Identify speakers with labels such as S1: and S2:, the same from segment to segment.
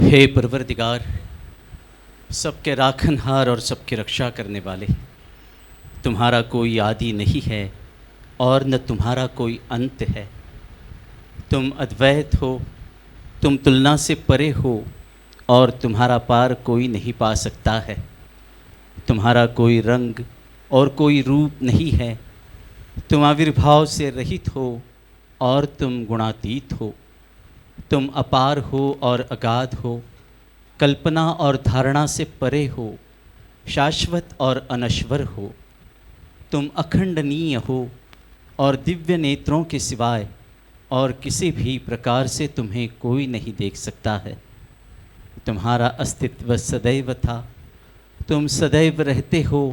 S1: हे परवरदिगार, सबके राखनहार और सबकी रक्षा करने वाले, तुम्हारा कोई आदि नहीं है और न तुम्हारा कोई अंत है। तुम अद्वैत हो, तुम तुलना से परे हो और तुम्हारा पार कोई नहीं पा सकता है। तुम्हारा कोई रंग और कोई रूप नहीं है। तुम आविर्भाव से रहित हो और तुम गुणातीत हो। तुम अपार हो और अगाध हो, कल्पना और धारणा से परे हो, शाश्वत और अनश्वर हो। तुम अखंडनीय हो और दिव्य नेत्रों के सिवाय और किसी भी प्रकार से तुम्हें कोई नहीं देख सकता है। तुम्हारा अस्तित्व सदैव था, तुम सदैव रहते हो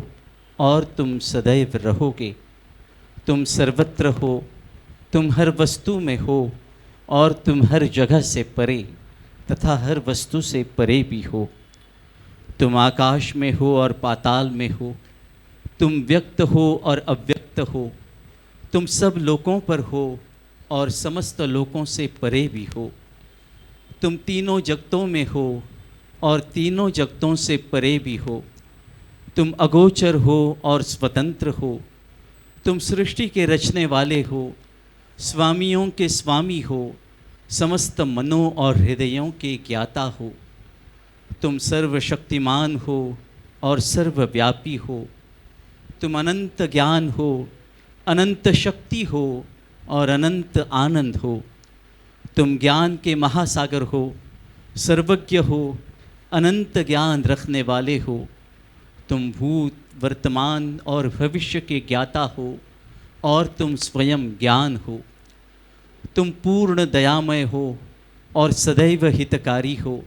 S1: और तुम सदैव रहोगे। तुम सर्वत्र हो, तुम हर वस्तु में हो और तुम हर जगह से परे तथा हर वस्तु से परे भी हो। तुम आकाश में हो और पाताल में हो, तुम व्यक्त हो और अव्यक्त हो। तुम सब लोकों पर हो और समस्त लोकों से परे भी हो। तुम तीनों जगतों में हो और तीनों जगतों से परे भी हो। तुम अगोचर हो और स्वतंत्र हो। तुम सृष्टि के रचने वाले हो, स्वामियों के स्वामी हो, समस्त मनों और हृदयों के ज्ञाता हो। तुम सर्वशक्तिमान हो और सर्वव्यापी हो। तुम अनंत ज्ञान हो, अनंत शक्ति हो और अनंत आनंद हो। तुम ज्ञान के महासागर हो, सर्वज्ञ हो, अनंत ज्ञान रखने वाले हो। तुम भूत, वर्तमान और भविष्य के ज्ञाता हो और तुम स्वयं ज्ञान हो। तुम पूर्ण दयामय हो और सदैव हितकारी हो।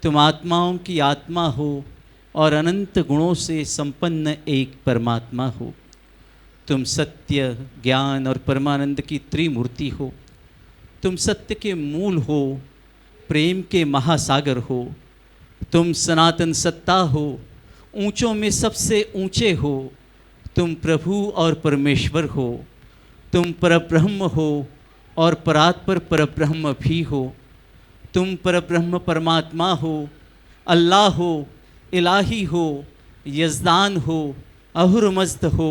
S1: तुम आत्माओं की आत्मा हो और अनंत गुणों से संपन्न एक परमात्मा हो। तुम सत्य, ज्ञान और परमानंद की त्रिमूर्ति हो। तुम सत्य के मूल हो, प्रेम के महासागर हो। तुम सनातन सत्ता हो, ऊंचों में सबसे ऊंचे हो। तुम प्रभु और परमेश्वर हो। तुम परब्रह्म हो और परात्पर परब्रह्म भी हो। तुम परब्रह्म परमात्मा हो, अल्लाह हो, इलाही हो, यज़दान हो, अहुरमज़्द हो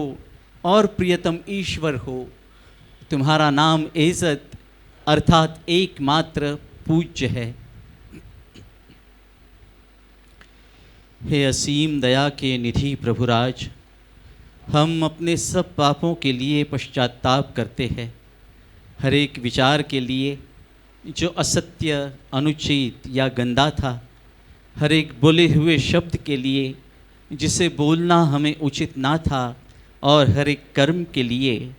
S1: और प्रियतम ईश्वर हो। तुम्हारा नाम इज़्ज़त अर्थात एकमात्र पूज्य है। हे असीम दया के निधि प्रभुराज, हम अपने सब पापों के लिए पश्चाताप करते हैं। हर एक विचार के लिए जो असत्य, अनुचित या गंदा था, हर एक बोले हुए शब्द के लिए जिसे बोलना हमें उचित ना था और हर एक कर्म के लिए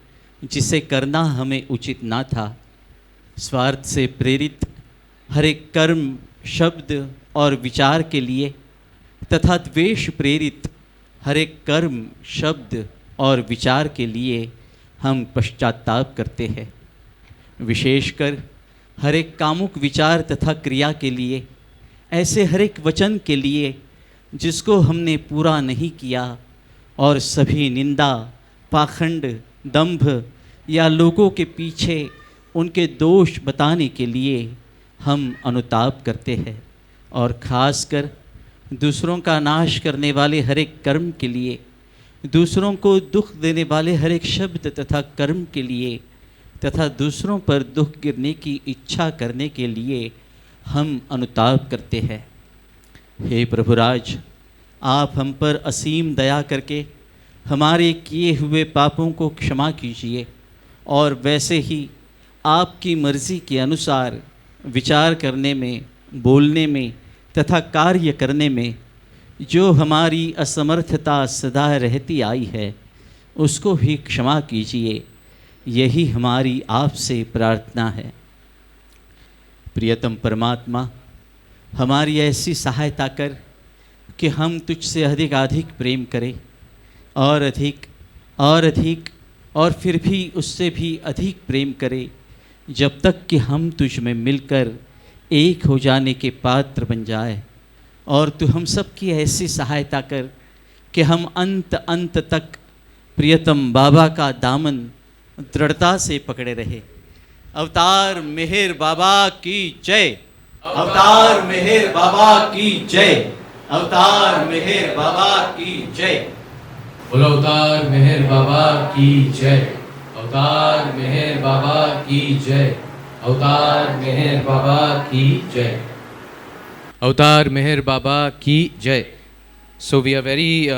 S1: जिसे करना हमें उचित ना था। स्वार्थ से प्रेरित हर एक कर्म, शब्द और विचार के लिए तथा द्वेष प्रेरित हर एक कर्म, शब्द और विचार के लिए हम पश्चाताप करते हैं। विशेषकर हर एक कामुक विचार तथा क्रिया के लिए, ऐसे हर एक वचन के लिए जिसको हमने पूरा नहीं किया और सभी निंदा, पाखंड, दंभ या लोगों के पीछे उनके दोष बताने के लिए हम अनुताप करते हैं। और ख़ासकर दूसरों का नाश करने वाले हर एक कर्म के लिए, दूसरों को दुख देने वाले हर एक शब्द तथा कर्म के लिए तथा दूसरों पर दुख गिरने की इच्छा करने के लिए हम अनुताप करते हैं। हे प्रभुराज, आप हम पर असीम दया करके हमारे किए हुए पापों को क्षमा कीजिए और वैसे ही आपकी मर्ज़ी के अनुसार विचार करने में, बोलने में तथा कार्य करने में जो हमारी असमर्थता सदा रहती आई है उसको भी क्षमा कीजिए। यही हमारी आपसे प्रार्थना है। प्रियतम परमात्मा, हमारी ऐसी सहायता कर कि हम तुझसे अधिक प्रेम करें और अधिक और अधिक और फिर भी उससे भी अधिक प्रेम करें, जब तक कि हम तुझ में मिलकर एक हो जाने के पात्र बन जाए, और तू हम सब की ऐसी सहायता कर कि हम अंत अंत तक प्रियतम बाबा का दामन दृढ़ता से पकड़े रहे। अवतार मेहर बाबा की जय। अवतार मेहर बाबा की जय। अवतार मेहर बाबा की जय।
S2: बोलो अवतार मेहर बाबा की जय। अवतार मेहर बाबा की जय। अवतार मेहर बाबा की जय। अवतार मेहर बाबा की जय। So we are very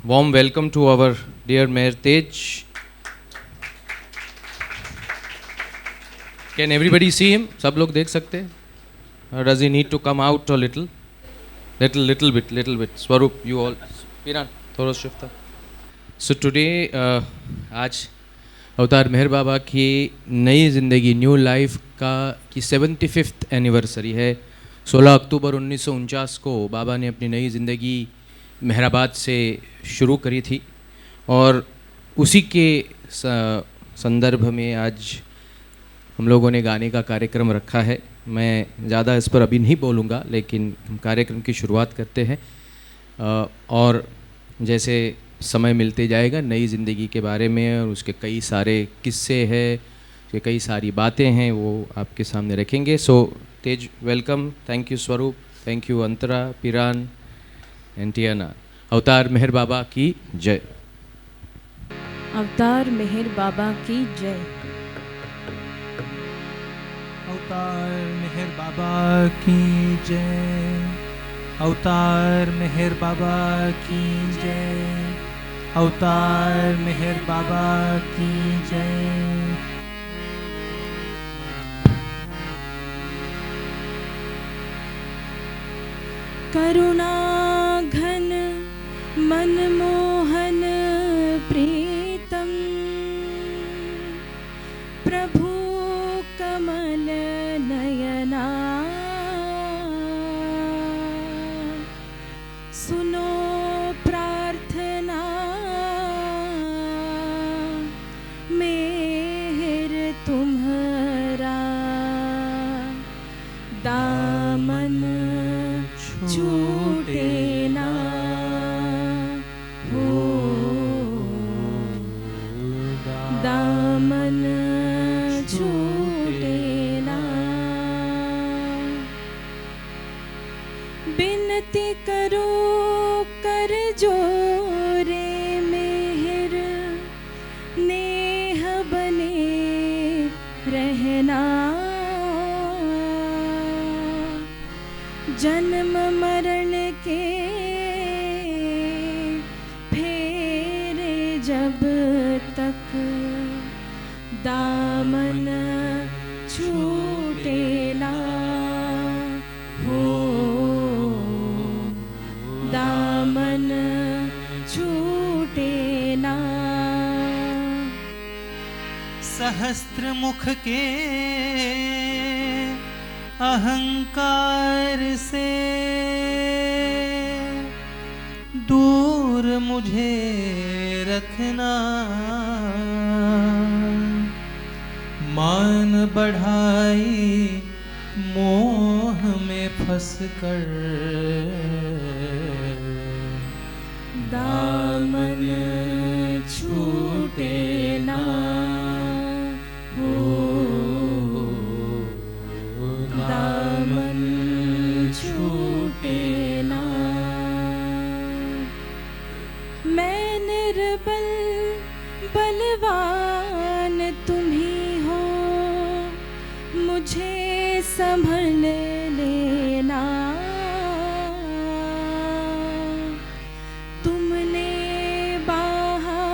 S2: warm welcome to our dear Mayor Tej. Can everybody see him? सब लोग देख सकते हैं? Or does he need to come out a little? Little bit. Swaroop, you all. Piran, थोड़ा शिफ्ट। So today आज अवतार मेहर बाबा की नई ज़िंदगी न्यू लाइफ का की 75th एनिवर्सरी है। 16 अक्टूबर 1949 को बाबा ने अपनी नई ज़िंदगी मेहराबाद से शुरू करी थी, और उसी के संदर्भ में आज हम लोगों ने गाने का कार्यक्रम रखा है। मैं ज़्यादा इस पर अभी नहीं बोलूँगा, लेकिन हम कार्यक्रम की शुरुआत करते हैं। और जैसे समय मिलते जाएगा नई ज़िंदगी के बारे में और उसके कई सारे किस्से हैं, उसके कई सारी बातें हैं, वो आपके सामने रखेंगे। सो तेज, वेलकम। थैंक यू स्वरूप, thank you Antara, Piran and Tiana. अवतार मेहर बाबा की जय।
S3: अवतार मेहर बाबा की जय।
S4: अवतार मेहर बाबा की जय। अवतार मेहर बाबा की जय। अवतार मेहर बाबा की जय।
S3: करुणा घन मनमोहन प्रीतम प्रभु कमल नयना सुनो प्रार्थना मेहर तुम्हारा दामन छूटे ना हो, दामन छूटे ना। बिनती करो कर जोरे मेहर नेह बने रहना। जन्म मरण के फेरे जब तक दामन छूटे ना हो, दामन छूटे ना।
S4: सहस्त्र मुख के अहंकार से दूर मुझे रखना। मान बढ़ाई मोह में फंस कर
S3: दामन छूटे ना हो, दामन छूटे ना। मैं निर्बल बलवान तुम्ही हो, मुझे संभल लेना। तुमने बाहा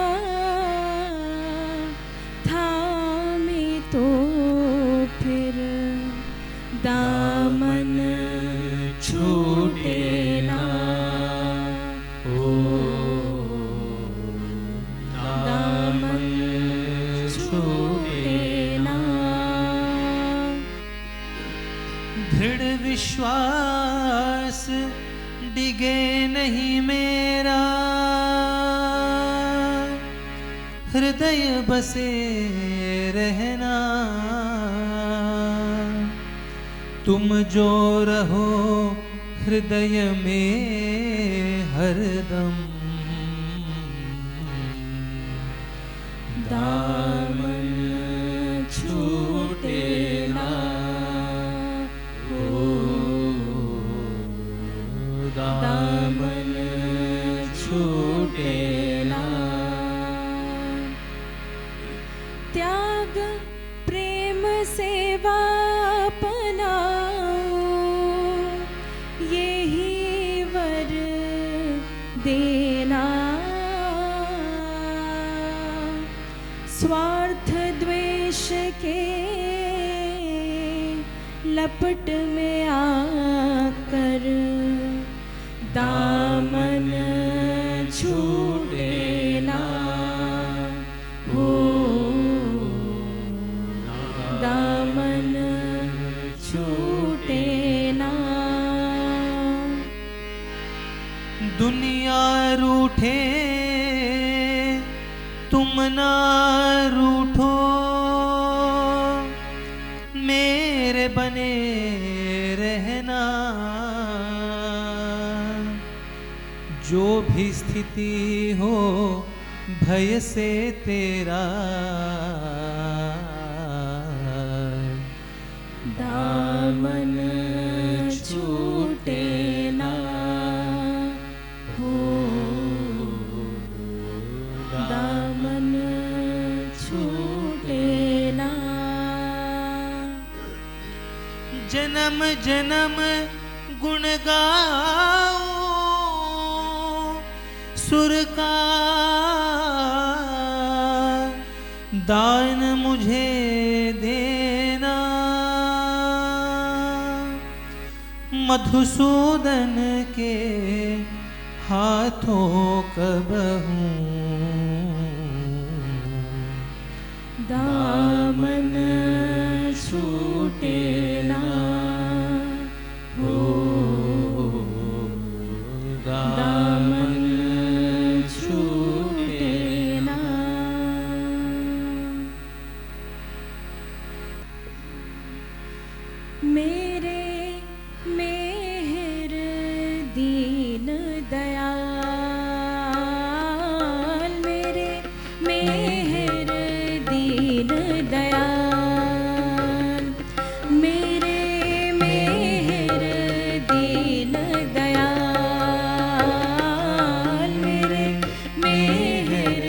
S3: थामी तो फिर दामन छूटे ना हो, दामन छूटे ना।
S4: दृढ़ विश्वास डिगे नहीं मेरा, हृदय बसे रहना। तुम जो रहो हृदय में हरदम।
S3: दामन छूटे ना हो, दामन छूटे ना। त्याग प्रेम सेवा अपनाओ, यही वर देना। स्वार्थ द्वेष के लपट में आकर दामन छूटे ना हो, दामन छूटे ना।
S4: दुनिया रूठे तुम ना रूठो, मेरे बने रहना। जो भी स्थिति हो भय से तेरा,
S3: दामन छूटे ना हो, दामन छूटे ना।
S4: जन्म जन्म गुण गाओ सुर का, दान मुझे देना। मधुसूदन के हाथों कबहूं,
S3: दामन छूटे ना हो, दामन छूटे ना। मेरे मेहर दीन दयाल, मेरे मेहर दीन दयाल, मेरे मेहर दीन दयाल, मेरे मेहर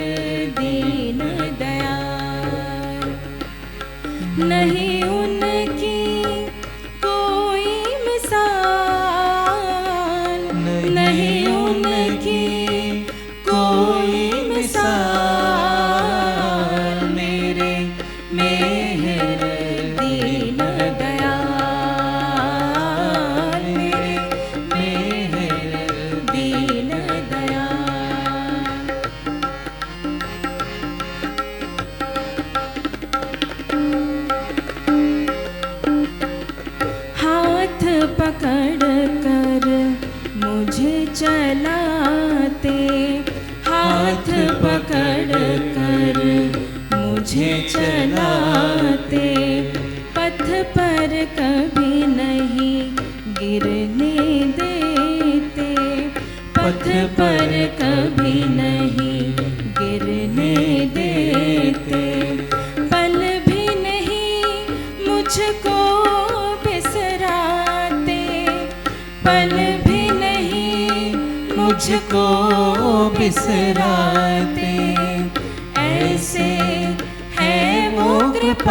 S3: दीन दयाल। नहीं उनकी कोई मिसाल, नहीं उनकी कोई मिसाल। मेरे मेहर दीन दयाल, मेरे मेहर दीन दयाल। हाथ पकड़ कर मुझे चलाते, हाथ पकड़ कर मुझे चलाते। पथ पर कभी नहीं गिरने देते, पथ पर कभी नहीं गिरने देते। पल भी नहीं मुझको बिसराते, पल भी नहीं मुझको बिसराते। ऐसे है वो कृपाल,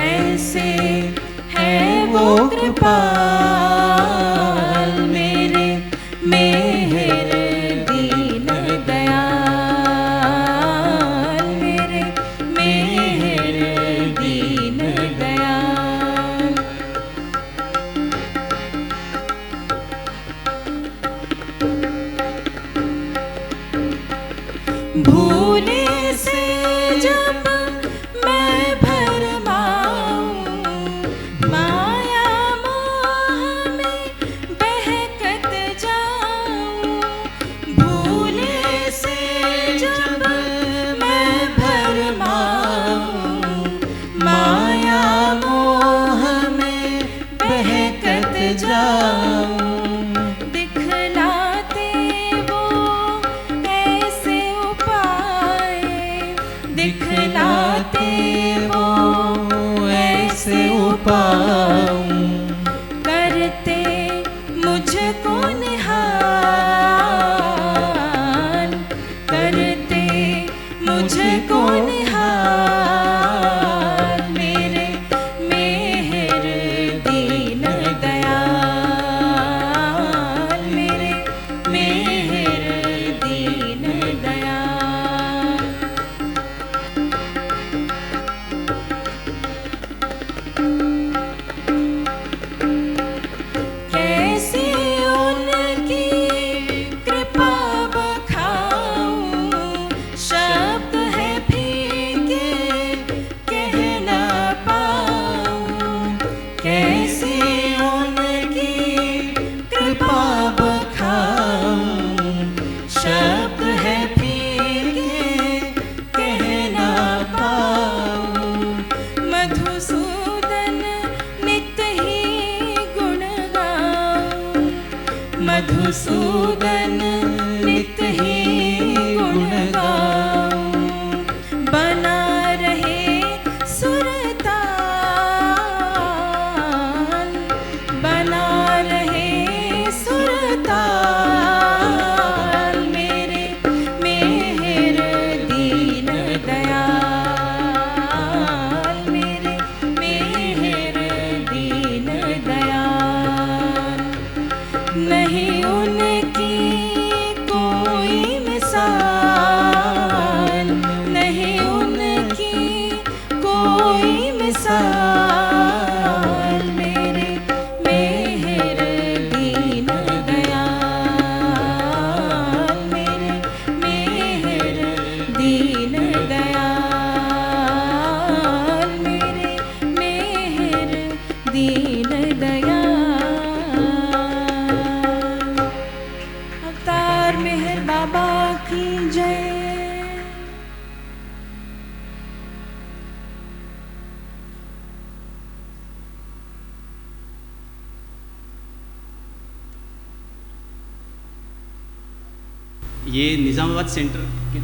S3: ऐसे है वो कृपाल। मेरे मेहर दीन दयाल, मेरे मेहर दीन दयाल। भूले से जब मैं भरमाऊं, माया मोह पाते हो ऐसे
S4: पाऊं
S3: करते मुझको निहाल, करते मुझको निहाल, मेरे मेहर दीन दयाल, मेरे मेहर दीन दयाल। कैसे उनकी कृपा बखाऊं, शब्द है फीके कह ना पाऊं, कैसे उनकी कृपा बखाऊं, शब्द है फीके कह ना पाऊं, मधुसूदन नित ही गुण गाऊं, मधुसूदन नित ही गुण गाऊं, बना रहे सुरताल, बना रहे सुरताल, मेरे मेहर दीन दयाल, मेरे मेहर दीन दयाल। नहीं उनकी कोई मिसाल, नहीं उनकी कोई मिसाल, मेरे मेहर दीन दयाल, मेरे मेहर दीन दयाल, मेरे मेहर दीन दयाल। अवतार मेहर बाबा की जय।
S1: ये निज़ामाबाद सेंटर के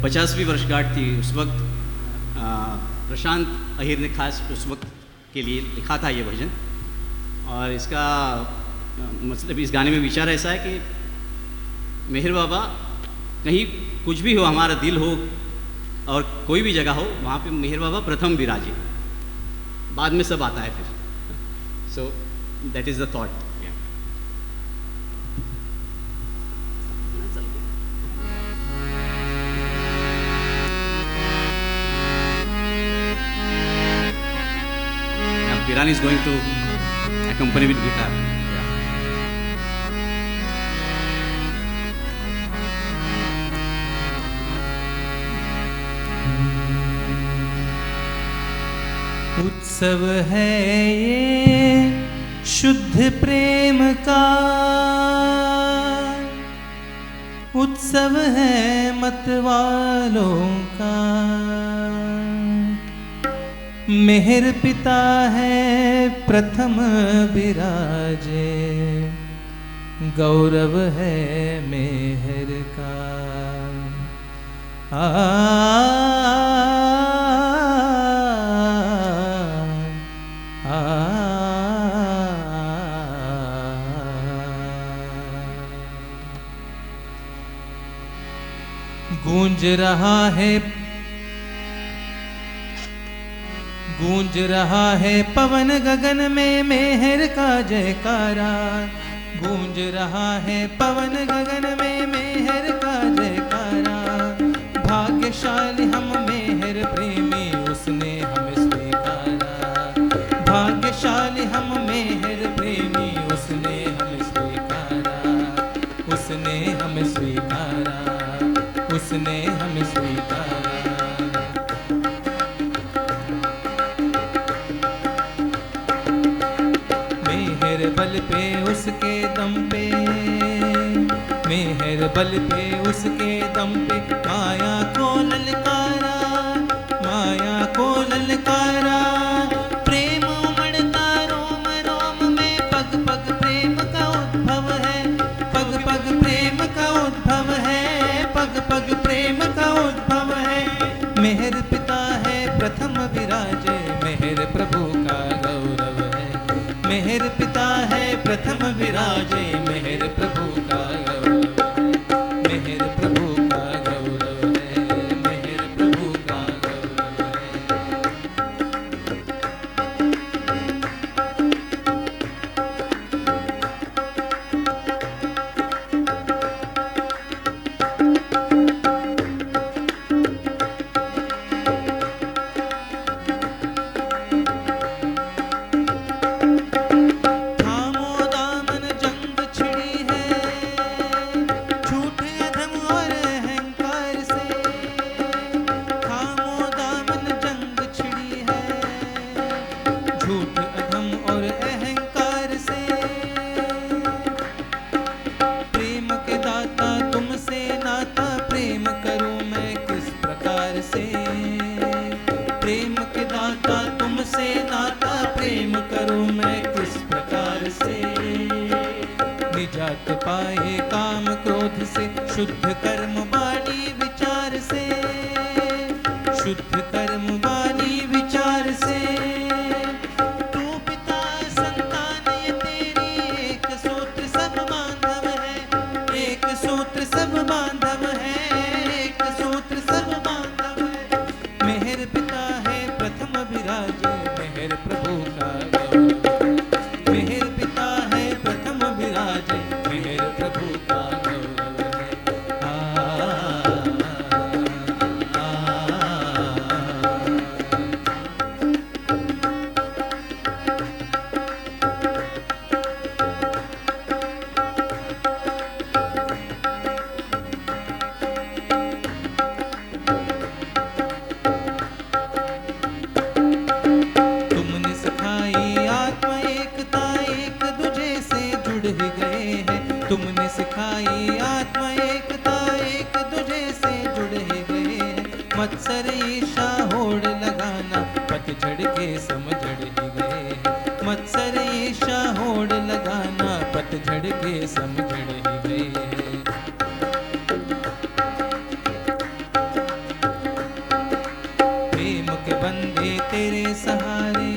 S1: 50वीं वर्षगांठ थी। उस वक्त प्रशांत अहिर ने खास उस वक्त के लिए लिखा था ये भजन। और इसका मतलब इस गाने में विचार ऐसा है कि मेहर बाबा कहीं कुछ भी हो, हमारा दिल हो और कोई भी जगह हो, वहाँ पे मेहर बाबा प्रथम विराजे, बाद में सब आता है फिर। So that is the thought. Piran is going to accompany with guitar.
S4: उत्सव है ये शुद्ध प्रेम का, उत्सव है मतवालों का। मेहर पिता है प्रथम विराजे, गौरव है मेहर का। आ, आ, गूंज रहा है पवन गगन में मेहर का जयकारा। गूंज रहा है पवन गगन में मेहर का जयकारा। भाग्यशाली हम मेहर प्रेमी, उसने हमें स्वीकारा। भाग्यशाली हम मेहर प्रेमी, उसने हमें स्वीकारा। उसने हमें स्वीकारा, उसने हमें स्वीकारा। मेहर बल पे उसके दम पे, मेहर बल पे उसके दम पे माया को ललकारा, माया को ललकारा। प्रेम उमड़ता रोम रोम में, पग पग प्रेम का उद्भव है, पग पग प्रेम का उद्भव है, पग पग प्रथम विराजे मेहर प्रभु का गौरव है, मेहर प्रभु का गौरव है, मेहर प्रभु का गौरव है। थामो दामन जंग छिड़ी है, झूठे अधम और अहंकार से। थामो दामन जंग छिड़ी है, झूठ अधम और अहंकार से। प्रेम के दाता तुमसे नाता, प्रेम करूं मैं किस प्रकार से। प्रेम के दाता तुमसे नाता, प्रेम करूं मैं किस प्रकार से। निजात पाए काम क्रोध से, शुद्ध कर्म वाणी विचार से। शुद्ध कर्म वाणी विचार से। तू पिता संतान ये तेरी, एक सूत्र सब बांधव है। एक सूत्र सब बांधव है, एक सूत्र सब बांधव है। मेहर पिता है प्रथम विराजे मेहर प्रभु का गौरव है। मेहर पिता है प्रथम विराजे मेहर प्रभु का गौरव है। तुमने सिखाई आत्मा एकता, एक दूजे से जुड़ ही गए हैं। तुमने सिखाई आत्मा एकता, एक दूजे से जुड़ ही गए हैं। मत्सर ईर्षा होड़ लगाना, पतझड़ के समझड़ ही गए हैं। मत्सर ईर्षा होड़ लगाना, पतझड़ के समझड़ ही गए हैं। प्रेम के बंदे तेरे सहारे,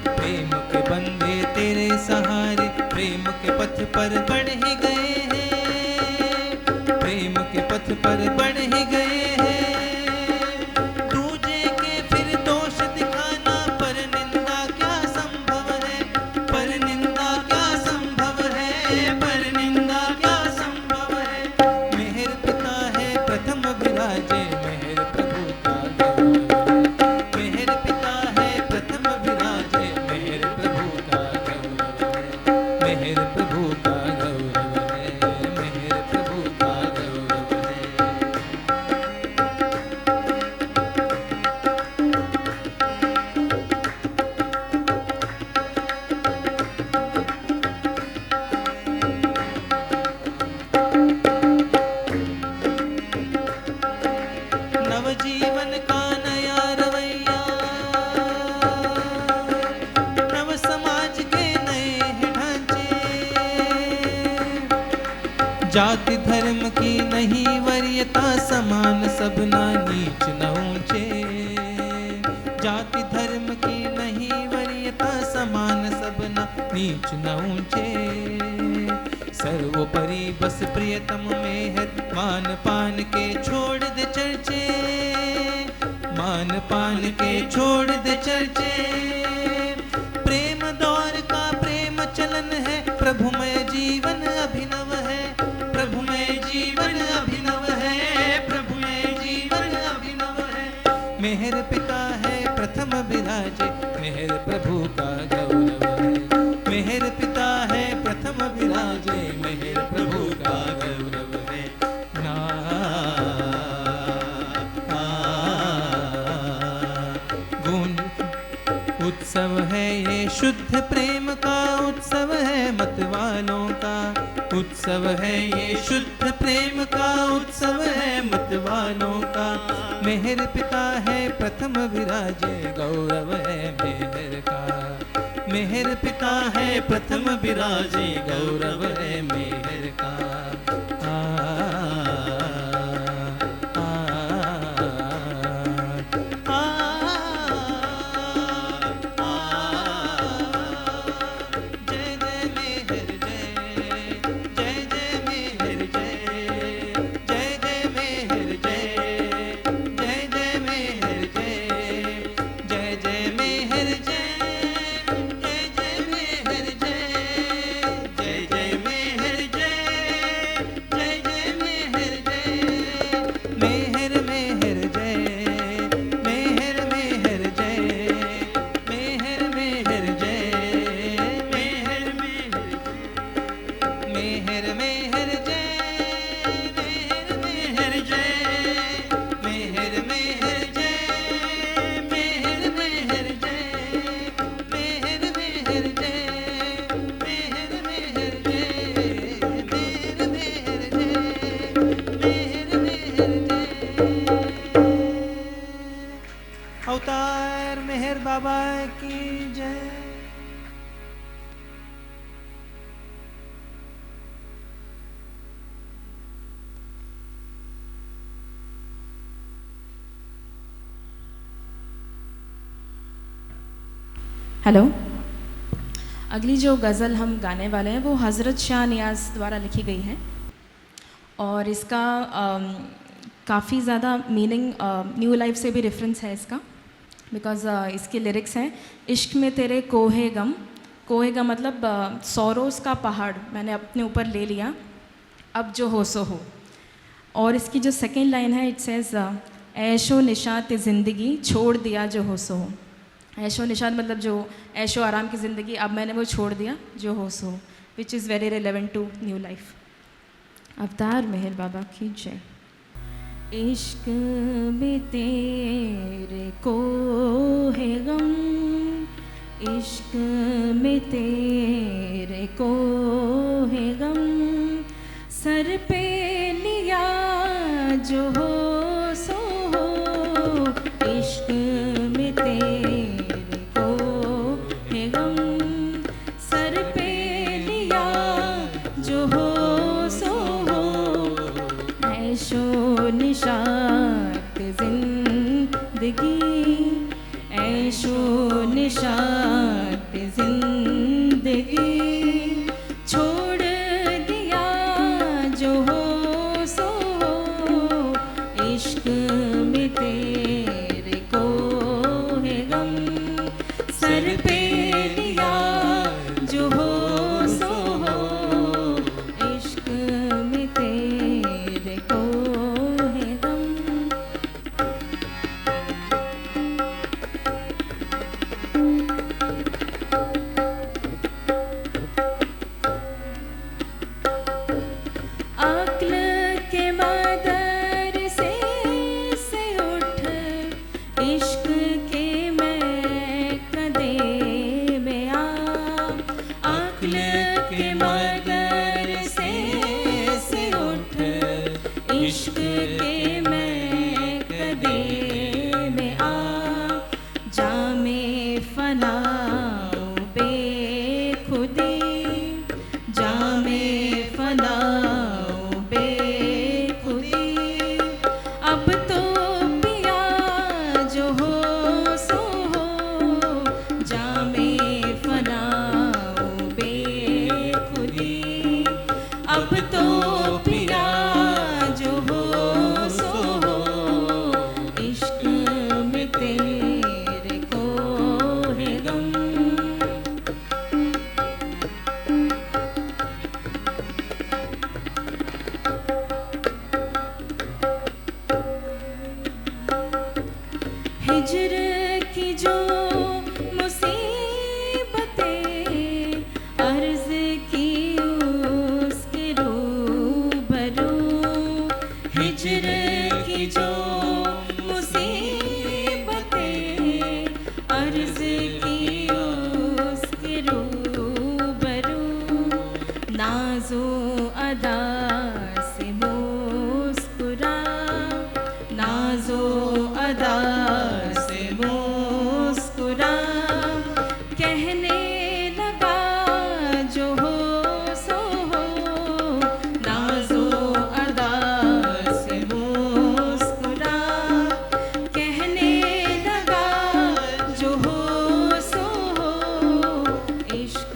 S4: प्रेम के बंदे तेरे सहारे। प्रेम के पथ पर बढ़ ही गए हैं, प्रेम के पथ पर बढ़ ही गए हैं। दूजे के फिर दोष दिखाना, पर निंदा क्या संभव है। पर निंदा क्या संभव है, पर निंदा क्या संभव है। मेहर पिता है प्रथम विराजे मेहर प्रभु का गौरव है। मेहर पिता है प्रथम विराजे मेहर प्रभु का गौरव है। मेहर प्रभु का गौरव है, मेहर प्रभु का गौरव है। नवजीवन का नया रवैया, नव समाज के नए हैं ढांचे। जाति धर्म की नहीं वरीयता, समान सब ना नीच न ऊंचे। जाति धर्म की नहीं वरीयता, समान सब ना नीच न ऊंचे। सर्वोपरि बस प्रियतम में है, मान पान के छोड़ दे चर्चे। मान पान के छोड़ दे चर्चे। प्रेम दौर का प्रेम चलन है, प्रभुमय जीवन अभिनव है। प्रभुमय जीवन अभिनव है, प्रभुमय जीवन अभिनव है। मेहर पिता है प्रथम विराजे मेहर प्रभु का गौरव है। मेहर पिता है प्रथम विराजे मेहर प्रभु का गौरव है। गुण उत्सव है ये शुद्ध प्रेम का, उत्सव है मतवालों का। उत्सव है ये शुद्ध प्रेम का, उत्सव है मतवालों का। मेहर पिता है प्रथम विराजे गौरव है मेहर का। मेहर पिता है प्रथम विराजे गौरव है मेहर का। जय जय की जय।
S3: हेलो, अगली जो गज़ल हम गाने वाले हैं वो हज़रत शाह नियाज़ द्वारा लिखी गई है और इसका काफ़ी ज़्यादा मीनिंग न्यू लाइफ से भी रेफरेंस है इसका, बिकॉज़ इसके लिरिक्स हैं, इश्क में तेरे कोहे गम मतलब सौरोज़ का पहाड़ मैंने अपने ऊपर ले लिया, अब जो हो सो हो। और इसकी जो सेकेंड लाइन है, इट सेज़ ऐशो निशात ज़िंदगी छोड़ दिया जो हो सो हो। ऐशो निशात मतलब जो ऐशो आराम की ज़िंदगी, अब मैंने वो छोड़ दिया जो हो सो, which is very relevant to new life. Avatar Meher बाबा की जय। इश्क में तेरे को है गम, इश्क में तेरे को है गम, सर पे लिया जो हो सो हो। इश्क में तेरे को है गम, सर पे लिया जो हो सो हो। ऐशो निशात ज़िंदगी, ऐशो निशात ज़िंदगी, छोड़ दिया जो हो सो हो। इश्क में तेरे को है गम, सर पे लिया जो हो सो हो। इश्क में तेरे को है गम। अक्ल के मदरसे से उठ, इश्क के मैं कदे में आ। अक्ल के मदरसे से उठ, इश्क के मैं कदे में आ। जामे फनाओ बेखुदी, जामे फनाओ बेखुदी, अब तो पिया जो हो सो हो। जामे फनाओ बेखुदी, अब तो पिया जो हो सो हो। इश्क में तेरे को है गम। हिजर की जो मुसीबतें अर्ज़ की उसके रूबरू। हिजर की जो मुसीबतें अर्ज़ की उसके रूबरू। नाज़ो अदा से मुस्कुरा, नाज़ो अदा से मुस्कुरा, कहने लगा जो हो सो हो। नाज़ो अदा से मुस्कुरा, कहने लगा जो हो सो हो। इश्क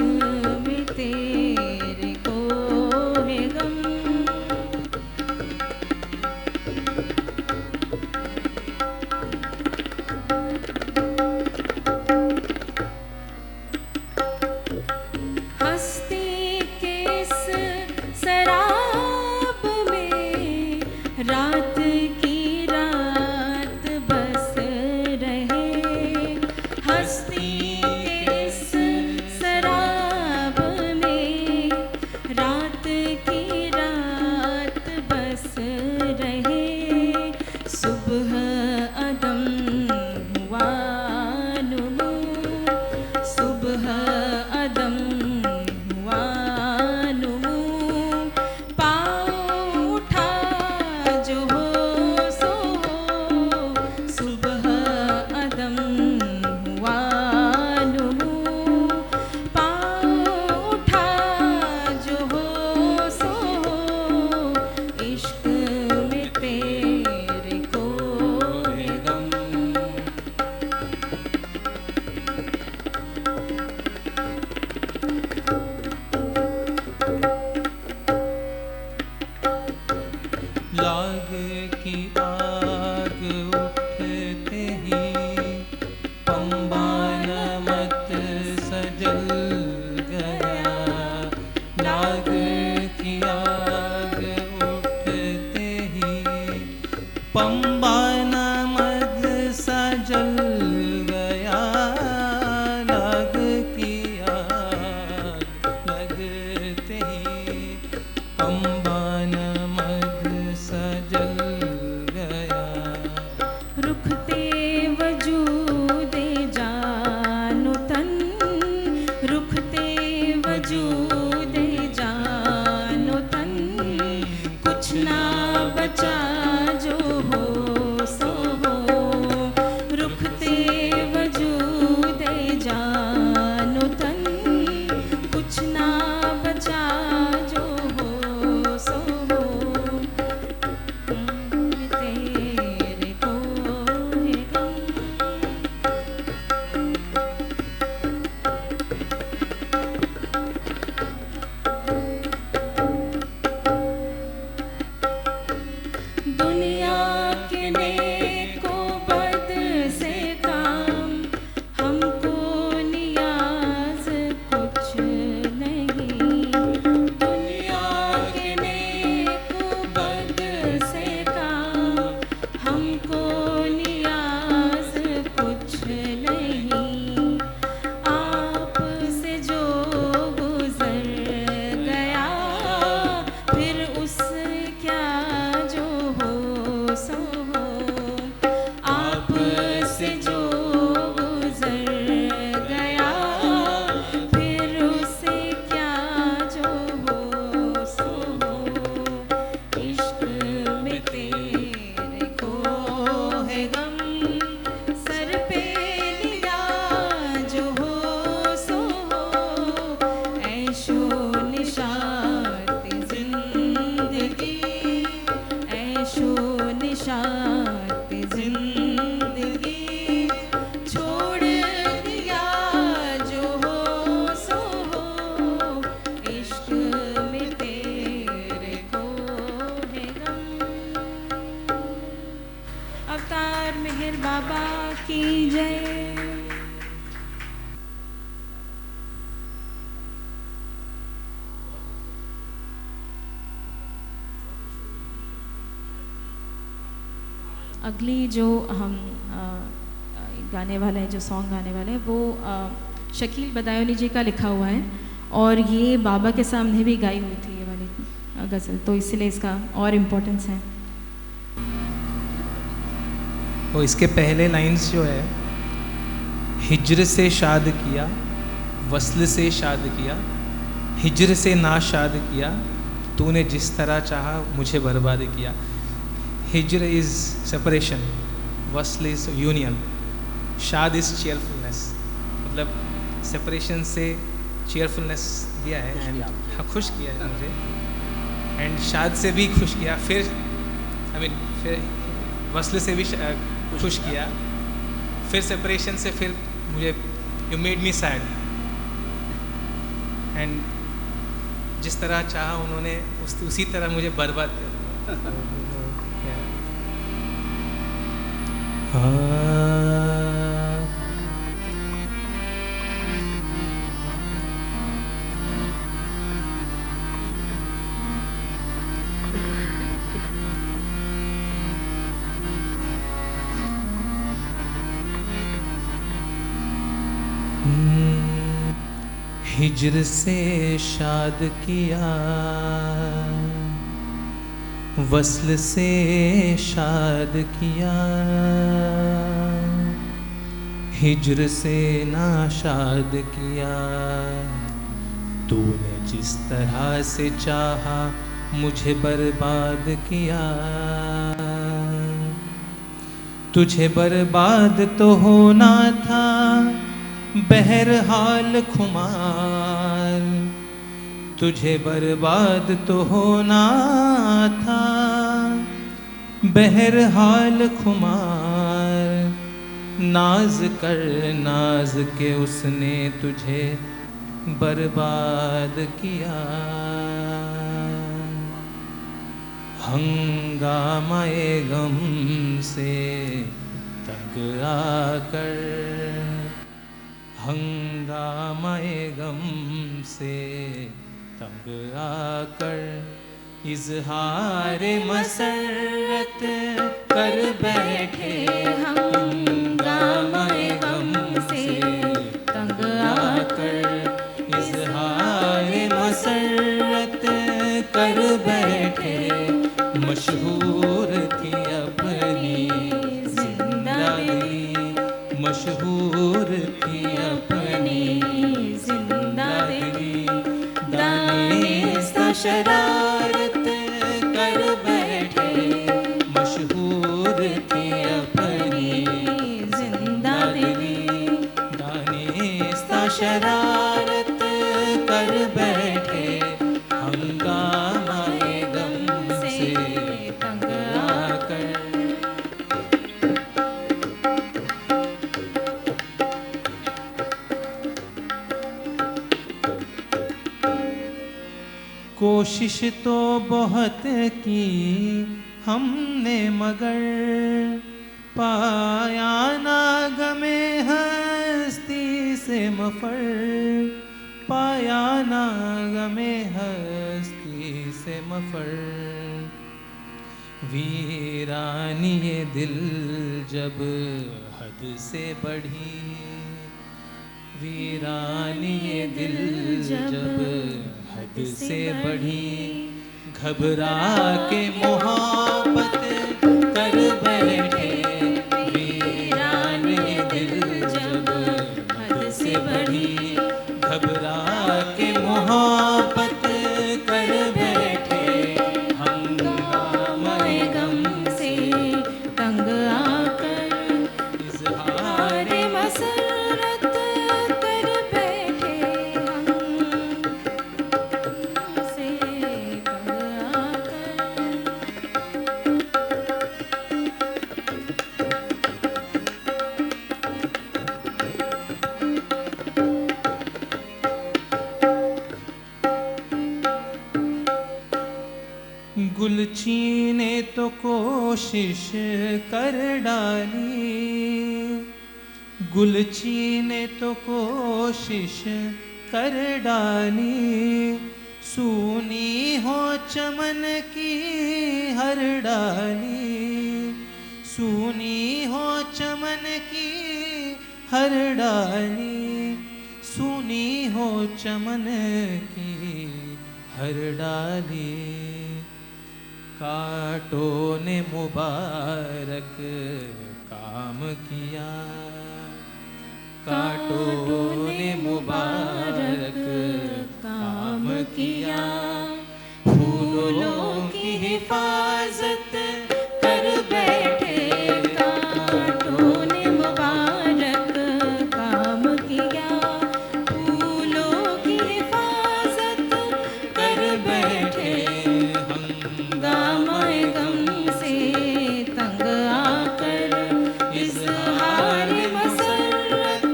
S3: में तेरे को है गम। हस्ती के इस शराब में रात की रात बस रहे। हस्ती के इस शराब में रात की रात बस रहे। सुबह अदम हुआ नुमू, सुबह अदम हुआ नुमू, पाँव उठा जो हो सो हो। सुबह अदम हुआ
S4: पंबा नमक सा जल गया, लाग किया लगते ही पंबा नमक सा जल गया।
S3: रुखते वजूदे जानो तन, रुखते वजूदे जानो तन, कुछ ना बचा जो हो सो हो। रुखते वजूदे जानो तन, कुछ ना बचा जो हो सो हो। तेरे को है गम, दुनिया के नेको बद से काम, हमको नियाज कुछ नहीं। दुनिया के नेको बद से काम, हमको नियाज कुछ नहीं। आपसे जो गुजर गया, फिर उस क्या जो हो सो हो। आपसे जो गुजर गया, फिर उससे क्या जो हो सो हो। इश्क में तेरे को है गम, सर पे लिया जो हो सो हो। ऐशो निशात जिंदगी, ऐशो निशात जिंदगी, छोड़ दिया जो हो सो हो। इश्क में तेरे को है गम। अवतार मेहर बाबा की जय। अगली जो हम गाने वाले हैं, जो सॉन्ग गाने वाले हैं, वो शकील बदायूनी जी का लिखा हुआ है, और ये बाबा के सामने भी गाई हुई थी ये वाली गज़ल, तो इसलिए इसका और इम्पोर्टेंस है।
S4: तो इसके पहले लाइंस जो है, हिज्र से शाद किया, वस्ल से शाद किया, हिज्र से ना शाद किया, तूने जिस तरह चाहा मुझे बर्बाद किया। हिज्र इज़ सेपरेशन, वस्ल इज़ यूनियन, शाद इज़ चेयरफुलनेस, मतलब सेपरेशन से चेयरफुलनेस दिया है, एंड हाँ खुश किया है मुझे, एंड शाद से भी खुश किया, फिर फिर वस्ल से भी खुश किया, फिर सेपरेशन से फिर मुझे you made me sad, and जिस तरह चाहा उन्होंने उसी तरह मुझे बर्बाद कर हिज्र से शाद किया, वस्ल से शाद किया, हिज्र से ना शाद किया, तूने जिस तरह से चाहा मुझे बर्बाद किया। तुझे बर्बाद तो होना था बहरहाल खुमार, तुझे बर्बाद तो होना था बहरहाल खुमार, नाज कर नाज के उसने तुझे बर्बाद किया। हंगामाए गम से तंग आकर, हंगामाए गम से तंग आकर, इजहार मसरत कर कोशिश तो बहुत की हमने मगर पाया ना गमे हस्ती से मफर, पाया ना गमे हस्ती से मफर। वीरानी ये दिल जब हद से बढ़ी, वीरानी ये दिल जब हद से बढ़ी, घबरा के मोहब्बत कर बैठे। वीरानी ये दिल जब हद से बढ़ी, घबरा के मोहब्बत कर बैठे। हंगामे गम से
S3: तंग आकर
S4: इज़हार
S3: मसरत कर बैठे हम से तंग आकर।
S4: गुलची ने तो कोशिश कर डाली, गुलची ने तो कोशिश कर डाली। सूनी हो चमन की हर डाली, सूनी हो चमन की हर डाली, सूनी हो चमन की हर डाली। कांटों ने मुबारक काम किया, कांटों ने मुबारक काम किया। फूलों की हिफाजत कर बैठे,
S3: कांटों ने मुबारक काम किया। फूलों की हिफाजत
S4: कर बैठे।
S3: हंगामे गम से तंग आकर इज़हार मसरत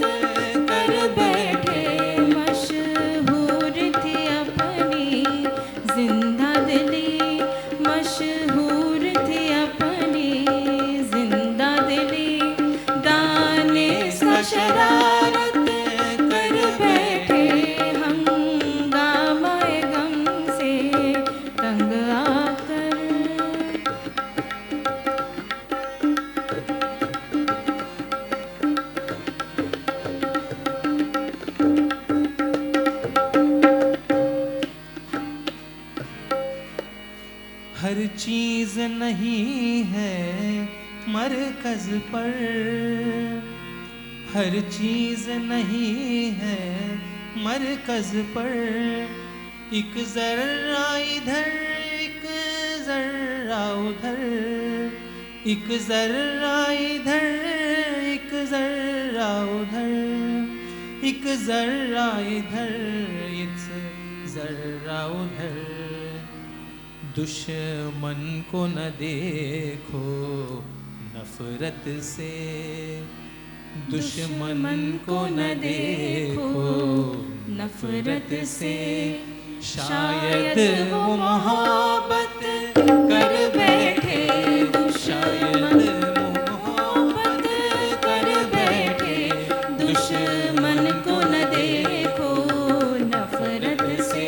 S3: कर बैठे। मशहूर थी अपनी जिंदा दिली, मशहूर थी अपनी जिंदा दिली। दाने सा शरारत कर बैठे, हंगामे गम से तंग आकर।
S4: हर चीज नहीं है मरकज पर, हर चीज नहीं है मरकज पर। एक जर्रा इधर एक जर्रा उधर, एक जर्रा इधर एक जर्रा उधर, एक जर्रा इधर एक जर्रा उधर। दुश्मन को न देखो नफरत से, दुश्मन को न देखो
S3: नफरत से।
S4: शायद वो मोहब्बत कर बैठे, शायद वो मोहब्बत कर बैठे।
S3: दुश्मन को न देखो नफरत से,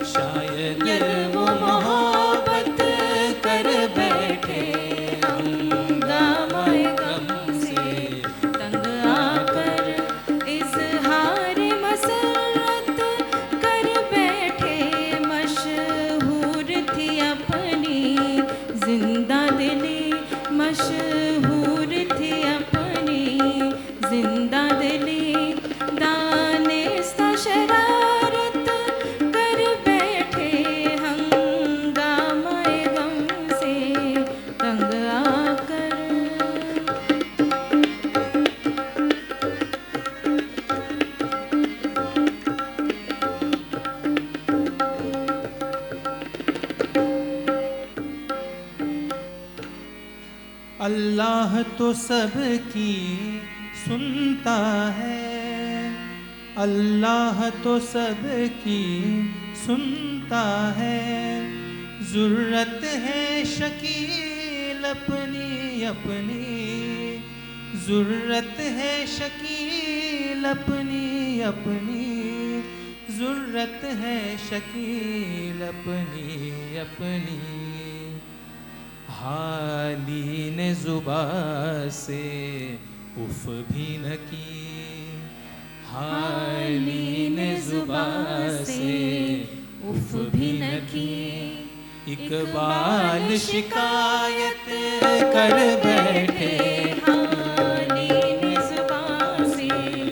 S4: शायद
S3: वो मोहब्बत कर बैठे। हंगामे गम से तंग आकर इज़हार मसरत कर बैठे। मशहूर थी अपनी जिंदा दिली, मशहूर थी अपनी जिंदा दिली। दाने सा शरारत कर बैठे, हंगामे गम से तंग आकर।
S4: अल्लाह तो सबकी सुनता है, अल्लाह तो सबकी सुनता मांगता है, ज़रूरत है शकील अपनी अपनी, ज़रूरत है शकील अपनी अपनी, ज़रूरत है शकील अपनी अपनी। हाली ने ज़ुबां से उफ भी न की, हाली ने ज़ुबां से उफ भी न की। इकबाल शिकायत कर बैठे,
S3: हाली ने ज़ुबां से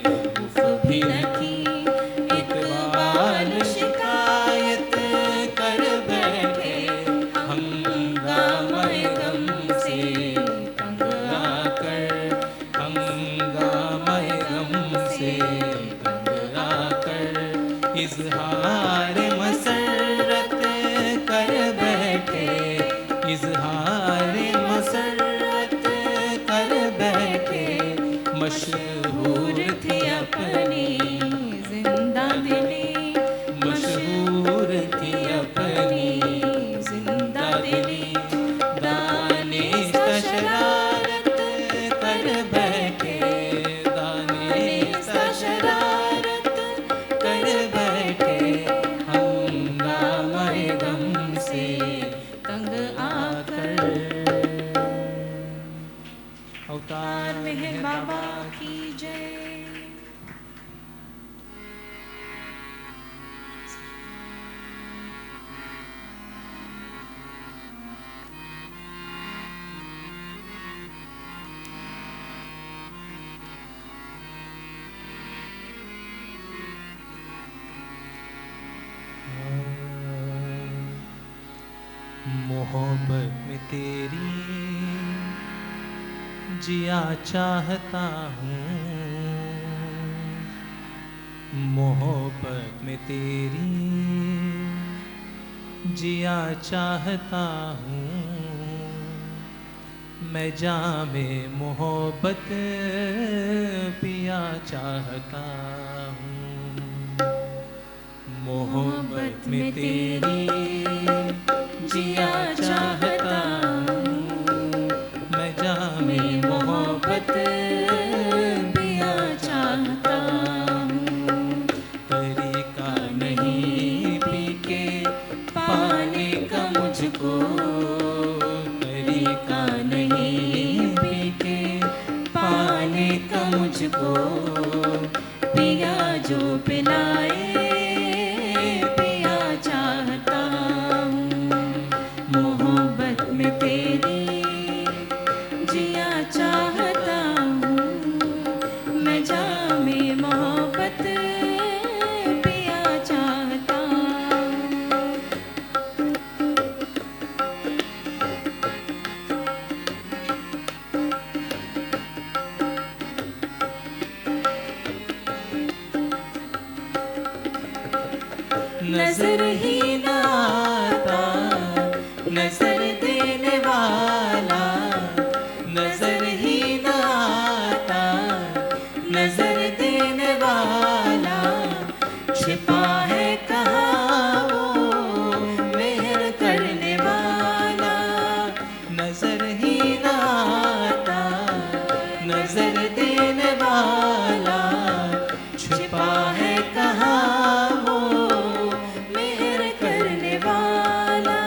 S3: उफ भी न की।
S4: इकबाल शिकायत कर बैठे, हंगामे गम से तंग आकर, हंगामे गम से तंग आकर। इज़हार मसरत कर बैठे, इज़हार मसरत कर बैठे। मशहूर थी अपनी
S3: जिंदा दिली,
S4: मशहूर थी अपनी
S3: जिंदा दिली।
S4: दानिश शरारत कर बैठे, दानिश शरारत कर बैठे। हंगामे गम से
S3: तंग आकर।
S4: अवतार
S3: मेहर बाबा की जय।
S4: मोहब्बत में तेरी जिया चाहता हूँ, मोहब्बत में तेरी जिया चाहता हूँ। मैं जामे मोहब्बत पिया चाहता हूँ, मोहब्बत में तेरी जिया चाहता हूँ। मैं जामे मोहब्बत
S3: पिया चाहता हूँ।
S4: तरीका नहीं पी के पाने का मुझको, तरीका नहीं पी के पाने का मुझको।
S3: पिया जो पिलाए पिया चाहता हूँ। मोहब्बत में तेरी जिया चाहता हूँ। मैं जामे मोहब्बत पिया चाहता हूँ।
S4: नजर ही न आता नजर देने वाला, नजर ही न आता नजर देने वाला। छिपा है कहाँ वो मेहर करने वाला, नजर ही न आता नजर देने वाला। छिपा है कहाँ वो मेहर करने वाला,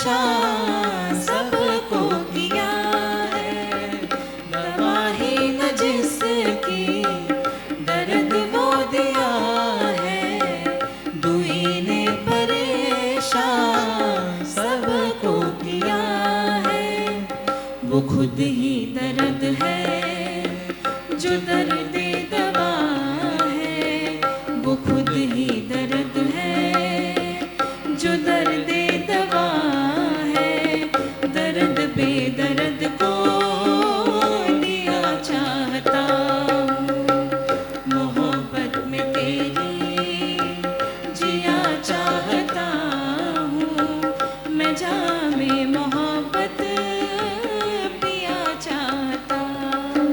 S5: परेशान सबको किया है, दवा ही न जिसकी दर्द वो दिया है, दुई ने परेशान सबको किया है। वो खुद ही दर्द है जो दर्द दवा है, वो खुद ही दर्द है जो दर्द दवा है, दर्द बेदर्द को दिया चाहता हूँ, मोहब्बत में तेरी जिया चाहता हूँ, मैं जामे मोहब्बत पिया चाहता हूँ।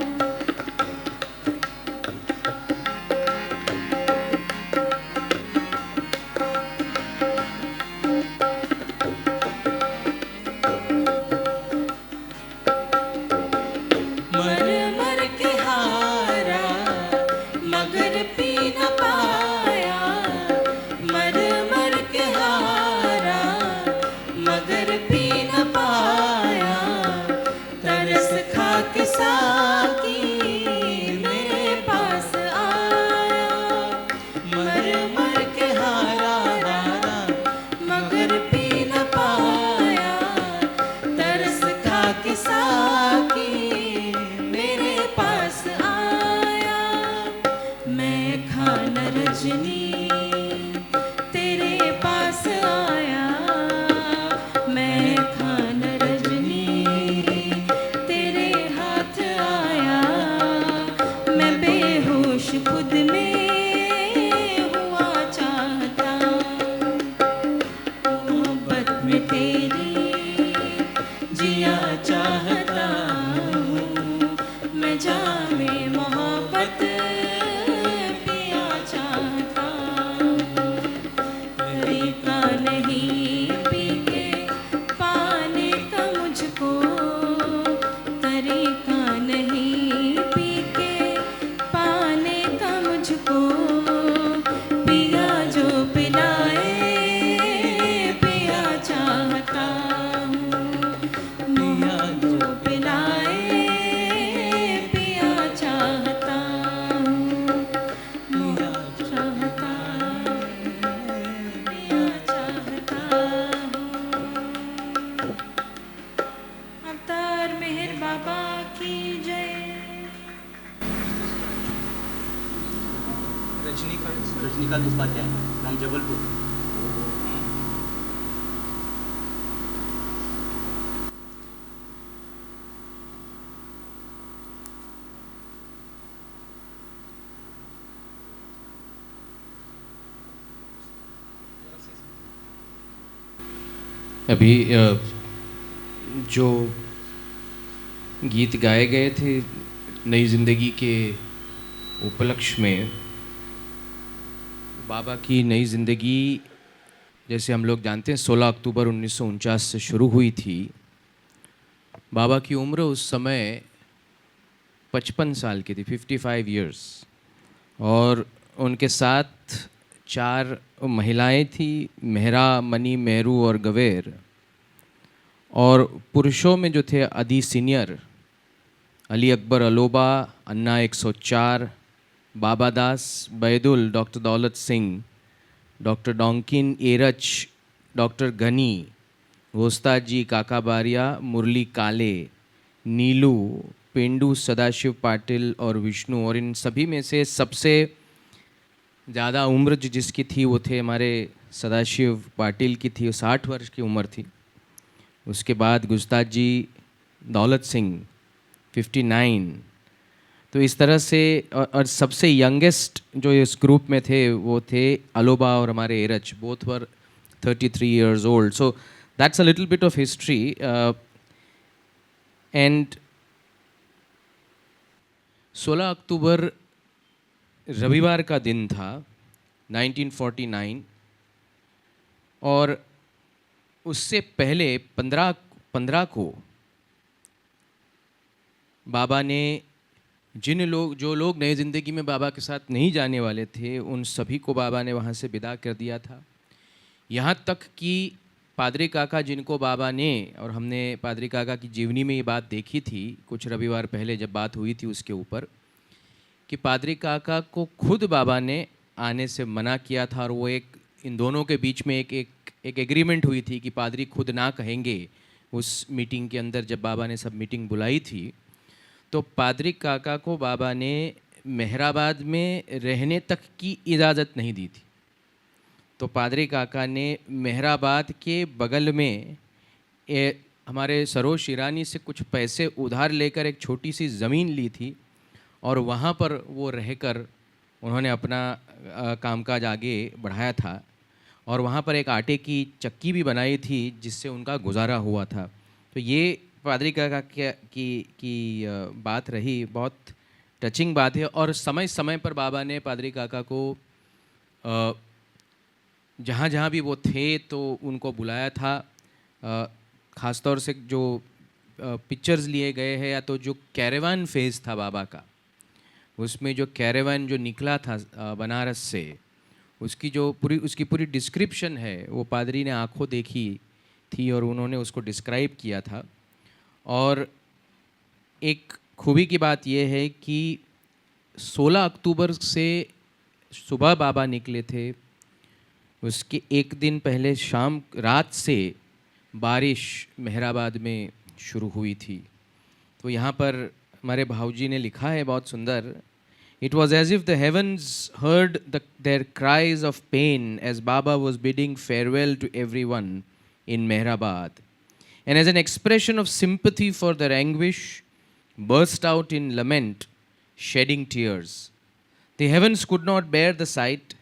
S5: मर मर के हारा मगर पी न पाया, मर मर के हारा मगर पी न पाया, तरस खा के साकी मेरे पास आया, मर मर के हारा मगर पी न पाया, तरस खा के साकी मेरे पास आया। मैं खान रजनी तेरे पास आया, मैं खान रजनी तेरे हाथ आया, मैं बेहोश खुद में हुआ चाहता हूँ, मोहब्बत में तेरी जिया चाहता हूँ, मैं जामे मोहब्बत पिया चाहता हूँ। तरीका नहीं पी के पाने का मुझको, तरीका नहीं पी के पाने का मुझको, पिया जो पिलाए पिया चाहता हूँ, पिया जो पिलाए पिया चाहता हूँ, पिया चाहता पिया चाहता हूँ। अवतार मेहर बाबा की जय।
S1: रजनीकांत उपाध्याय फ्रॉम जबलपुर।
S2: अभी जो गीत गाए गए थे नई ज़िंदगी के उपलक्ष्य में, बाबा की नई ज़िंदगी जैसे हम लोग जानते हैं 16 अक्टूबर 1949 से शुरू हुई थी। बाबा की उम्र उस समय 55 साल की थी, 55 इयर्स, और उनके साथ 4 महिलाएं थी, मेहरा, मनी, मेहरू और गवेर, और पुरुषों में जो थे अदी सीनियर, अली अकबर अलोबा, अन्ना 104, बाबा दास, बैदुल, doctor Daulat Singh, doctor डोंकिन Erach, doctor Ghani, वोस्ताद जी, काका बारिया, मुरली काले, नीलू, पेंडू, सदाशिव पाटिल और विष्णु। और इन सभी में से सबसे ज़्यादा उम्र जिसकी थी वो थे हमारे सदाशिव पाटिल की थी, 60 वर्ष की उम्र थी। उसके बाद गुस्ताद जी, दौलत सिंह 59। तो इस तरह से और सबसे यंगेस्ट जो इस ग्रुप में थे वो थे अलोबा और हमारे Erach, both were 33 years old. So that's a little bit of history. And 16 अक्टूबर रविवार का दिन था 1949, और उससे पहले 15 को बाबा ने जो लोग नई ज़िंदगी में बाबा के साथ नहीं जाने वाले थे, उन सभी को बाबा ने वहाँ से विदा कर दिया था। यहाँ तक कि पादरी काका जिनको बाबा ने, और हमने पादरी काका की जीवनी में ये बात देखी थी कुछ रविवार पहले जब बात हुई थी उसके ऊपर, कि पादरी काका को खुद बाबा ने आने से मना किया था, और वो एक इन दोनों के बीच में एक एग्रीमेंट हुई थी कि पादरी खुद ना कहेंगे। उस मीटिंग के अंदर जब बाबा ने सब मीटिंग बुलाई थी, तो पादरी काका को बाबा ने मेहराबाद में रहने तक की इजाज़त नहीं दी थी। तो पादरी काका ने मेहराबाद के बगल में हमारे सरोज ईरानी से कुछ पैसे उधार लेकर एक छोटी सी ज़मीन ली थी, और वहाँ पर वो रहकर उन्होंने अपना कामकाज आगे बढ़ाया था। और वहाँ पर एक आटे की चक्की भी बनाई थी जिससे उनका गुजारा हुआ था। तो ये पादरी काका की बात रही, बहुत टचिंग बात है। और समय समय पर बाबा ने पादरी काका को जहाँ जहाँ भी वो थे तो उनको बुलाया था। ख़ासतौर से जो पिक्चर्स लिए गए हैं, या तो जो कैरेवान फेज़ था बाबा का, उसमें जो कैरेवान जो निकला था बनारस से, उसकी पूरी डिस्क्रिप्शन है, वो पादरी ने आंखों देखी थी और उन्होंने उसको डिस्क्राइब किया था। और एक खूबी की बात यह है कि 16 अक्टूबर से सुबह बाबा निकले थे, उसके एक दिन पहले रात से बारिश मेहराबाद में शुरू हुई थी। तो यहाँ पर हमारे भाऊजी ने लिखा है बहुत सुंदर, It was as if the heavens heard their cries of pain as Baba was bidding farewell to everyone in Mehrabad, and as an expression of sympathy for their anguish, burst out in lament, shedding tears. The heavens could not bear the sight.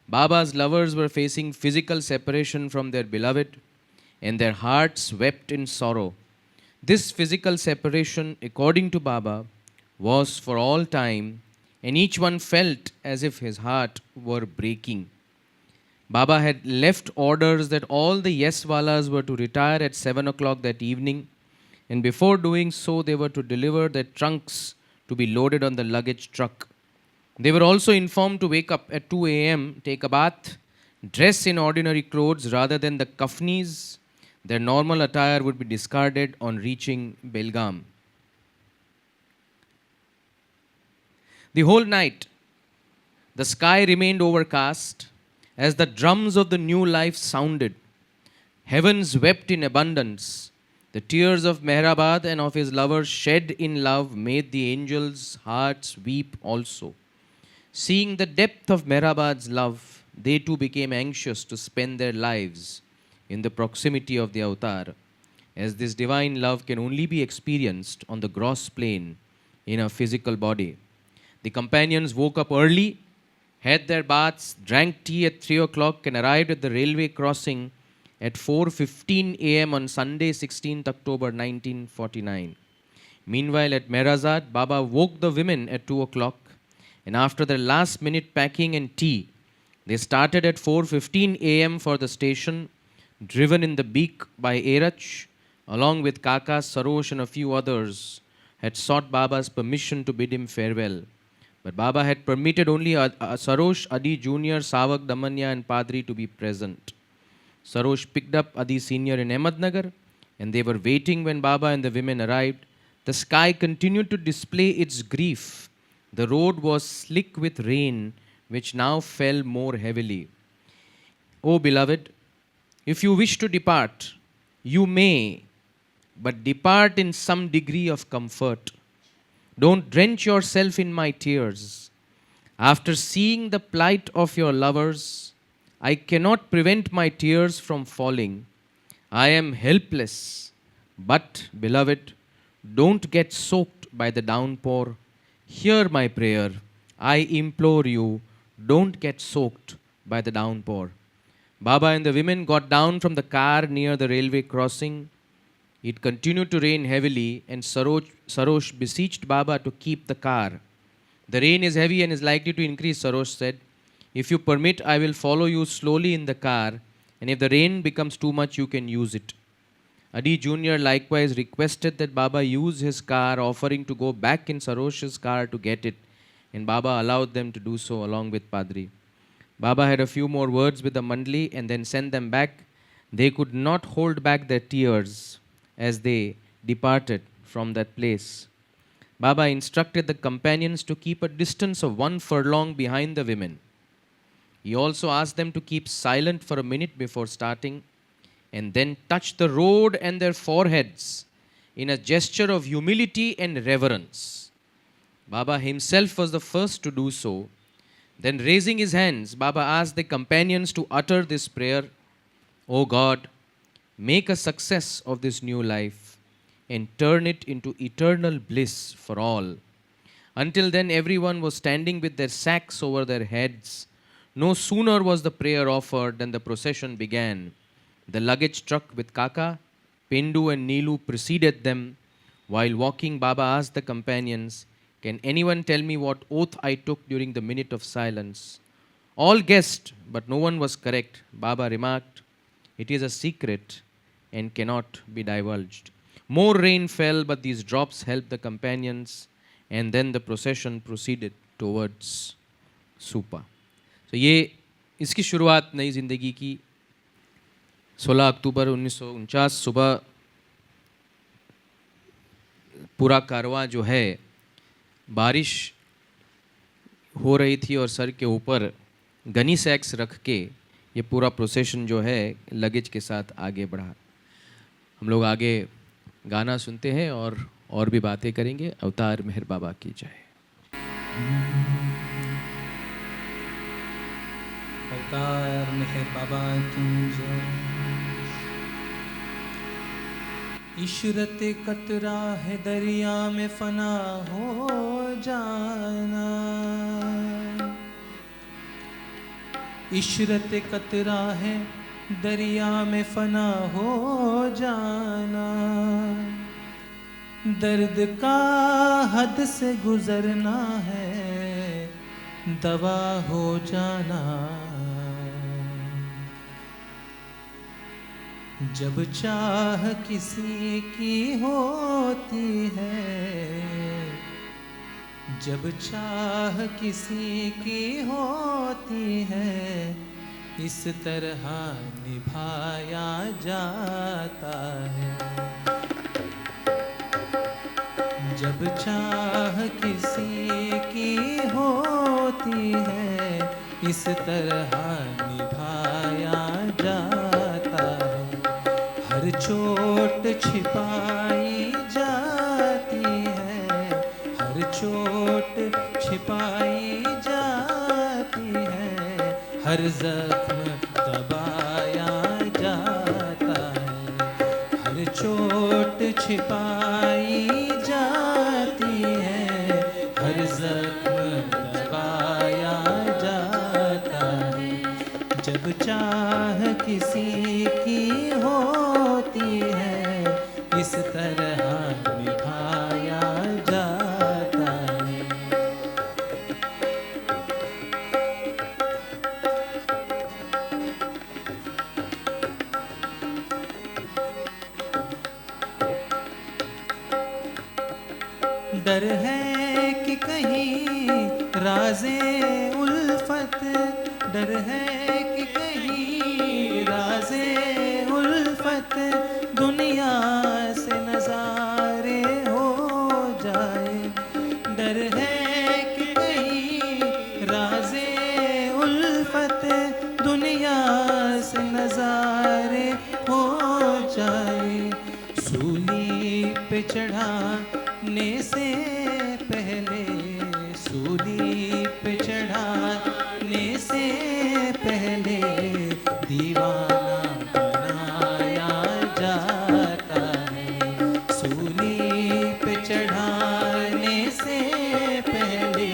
S2: Baba's lovers were facing physical separation from their beloved, and their hearts wept in sorrow. This physical separation, according to Baba, was for all time, and each one felt as if his heart were breaking. Baba had left orders that all the Yeswalas were to retire at 7 o'clock that evening, and before doing so, they were to deliver their trunks to be loaded on the luggage truck. They were also informed to wake up at 2 a.m., take a bath, dress in ordinary clothes rather than the kafnis. Their normal attire would be discarded on reaching Belgaum. The whole night, the sky remained overcast as the drums of the new life sounded. Heavens wept in abundance. The tears of Mehrabad and of his lovers shed in love made the angels' hearts weep also. Seeing the depth of Mehrabad's love, they too became anxious to spend their lives in the proximity of the avatar, as this divine love can only be experienced on the gross plane in a physical body. The companions woke up early, had their baths, drank tea at 3 o'clock, and arrived at the railway crossing at 4:15 a.m. on Sunday, 16th October 1949. Meanwhile, at Merazad, Baba woke the women at 2 o'clock, and after their last-minute packing and tea, they started at 4:15 a.m. for the station, driven in the beak by Erach, along with Kaka, Sarosh, and a few others, had sought Baba's permission to bid him farewell. But Baba had permitted only Sarosh, Adi Jr., Savak, Damanya, and Padri to be present. Sarosh picked up Adi Sr. in Ahmednagar, and they were waiting when Baba and the women arrived. The sky continued to display its grief. The road was slick with rain, which now fell more heavily. O beloved, if you wish to depart, you may, but depart in some degree of comfort. Don't drench yourself in my tears. After seeing the plight of your lovers, I cannot prevent my tears from falling. I am helpless. But, beloved, don't get soaked by the downpour. Hear my prayer. I implore you, don't get soaked by the downpour. Baba and the women got down from the car near the railway crossing. It continued to rain heavily, and Sarosh beseeched Baba to keep the car. The rain is heavy and is likely to increase, Sarosh said. If you permit, I will follow you slowly in the car, and if the rain becomes too much, you can use it. Adi Jr. likewise requested that Baba use his car, offering to go back in Sarosh's car to get it, and Baba allowed them to do so along with Padri. Baba had a few more words with the Mandli and then sent them back. They could not hold back their tears as they departed from that place. Baba instructed the companions to keep a distance of 1 furlong behind the women. He also asked them to keep silent for a minute before starting and then touch the road and their foreheads in a gesture of humility and reverence. Baba himself was the first to do so. Then, raising his hands, Baba asked the companions to utter this prayer: O God, make a success of this new life and turn it into eternal bliss for all. Until then, everyone was standing with their sacks over their heads. No sooner was the prayer offered than the procession began. The luggage truck with Kaka, Pendu and Neelu preceded them. While walking, Baba asked the companions, can anyone tell me what oath I took during the minute of silence? All guessed, but no one was correct. Baba remarked, it is a secret and cannot be divulged. More rain fell, but these drops helped the companions, and then the procession proceeded towards Supa. So ये इसकी शुरुआत नई ज़िंदगी की 16 अक्टूबर 1949 सुबह पूरा कारवां जो है बारिश हो रही थी और सर के ऊपर गनी सैक्स रख के ये पूरा प्रोसेशन जो है लगेज के साथ आगे बढ़ा. हम लोग आगे गाना सुनते हैं और भी बातें करेंगे. अवतार मेहर बाबा की जय.
S4: अवतार मेहर बाबा की जय. इशरत कतरा है दरिया में फना हो जाना. इशरत कतरा है दरिया में फना हो जाना. दर्द का हद से गुजरना है दवा हो जाना. जब चाह किसी की होती है, जब चाह किसी की होती है, इस तरह निभाया जाता है. जब चाह किसी की होती है, इस तरह निभाया जाता है. हर चोट छिपाई जाती है, हर चोट छिपाई जाती है, हर जख्म दबाया जाता है. हर चोट छिपाई जाती है, हर जख्म दबाया जाता है. जब चाह किसी की होती है, इस तरह निभाया जाता है. डर है कि कहीं राज़े उल्फत, डर है कि कहीं राज़े उल्फत दुनिया से नज़ारे हो जाए. डर है कि कहीं राज़े उल्फत दुनिया से नज़ारे हो जाए. सूली पे चढ़ाने से पहले, सूली पे चढ़ाने से पहले दीवाना बनाया जाता है. सूली पे चढ़ाने से पहले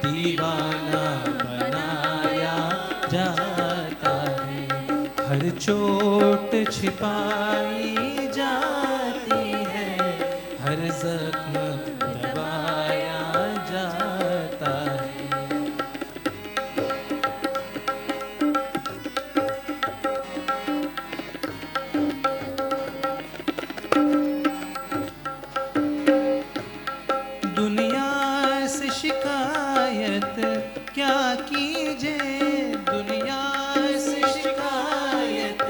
S4: दीवाना बनाया जाता है. हर चोट छिपाई जाती है, हर जख्म दबाया जाता है. दुनिया से शिकायत क्या कीजिए, दुनिया से शिकायत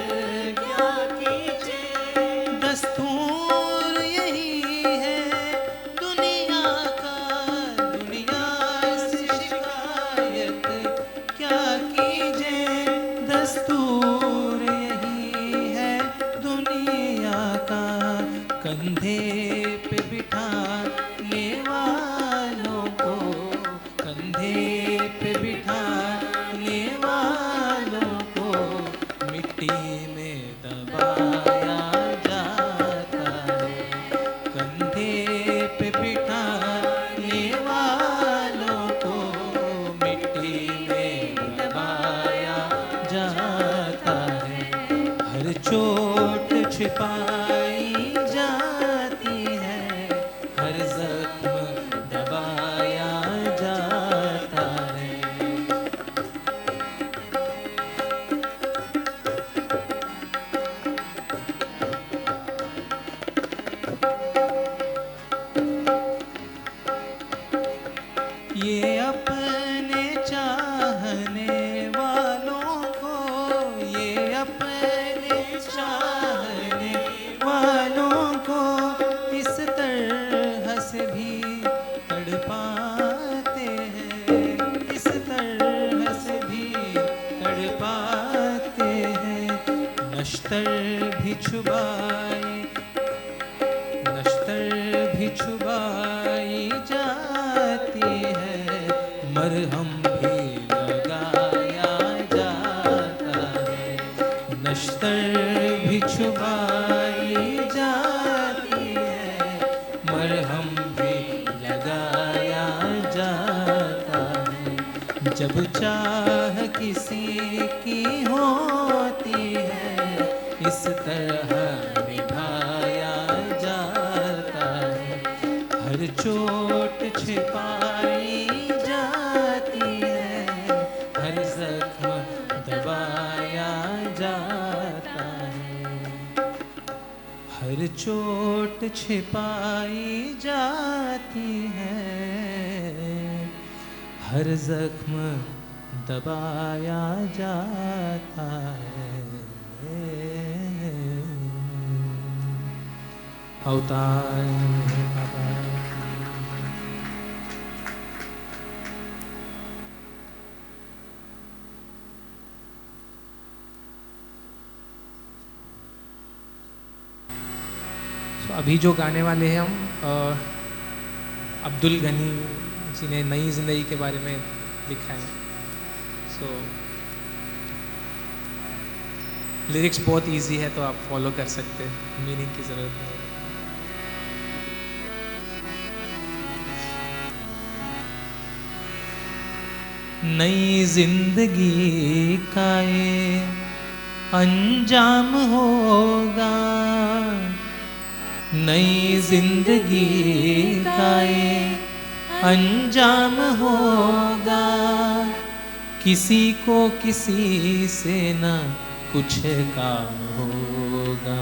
S4: कंधे पे बिठाने वालों को, कंधे पे बिठाने वालों को मिट्टी में दबाया जाता है। कंधे पे बिठाने वालों को मिट्टी में दबाया जाता है। हर चोट छिपाई जाती है, हर जख्म दबाया जाता है। ये अपने चाहने वालों को, ये अपने चाहने वालों को इस तरह से भी तड़पाते हैं, इस तरह से भी तड़पाते हैं। नश्तर भी छुपाए, नश्तर भी छुपाई जाती है, मरहम भी लगाया जाता है। नश्तर भी छुपाई जाती है, मरहम भी लगाया जाता है। जब चाह किसी की होती है, इस तरह निभाया जाता है। हर चोट छिपाई जाती है, हर जख्म दबाया जाता है। हर चोट छिपाई जाती है, हर जख्म दबाया जाता है। अवतार है बाबा। अभी जो गाने वाले हैं हम अब्दुल गनी जी ने नई ज़िंदगी के बारे में लिखा है। सो लिरिक्स बहुत इजी है, तो आप फॉलो कर सकते हैं, मीनिंग की ज़रूरत नहीं है। नई जिंदगी का ये अंजाम होगा, नई जिंदगी का ये अंजाम होगा। किसी को किसी से न कुछ काम होगा।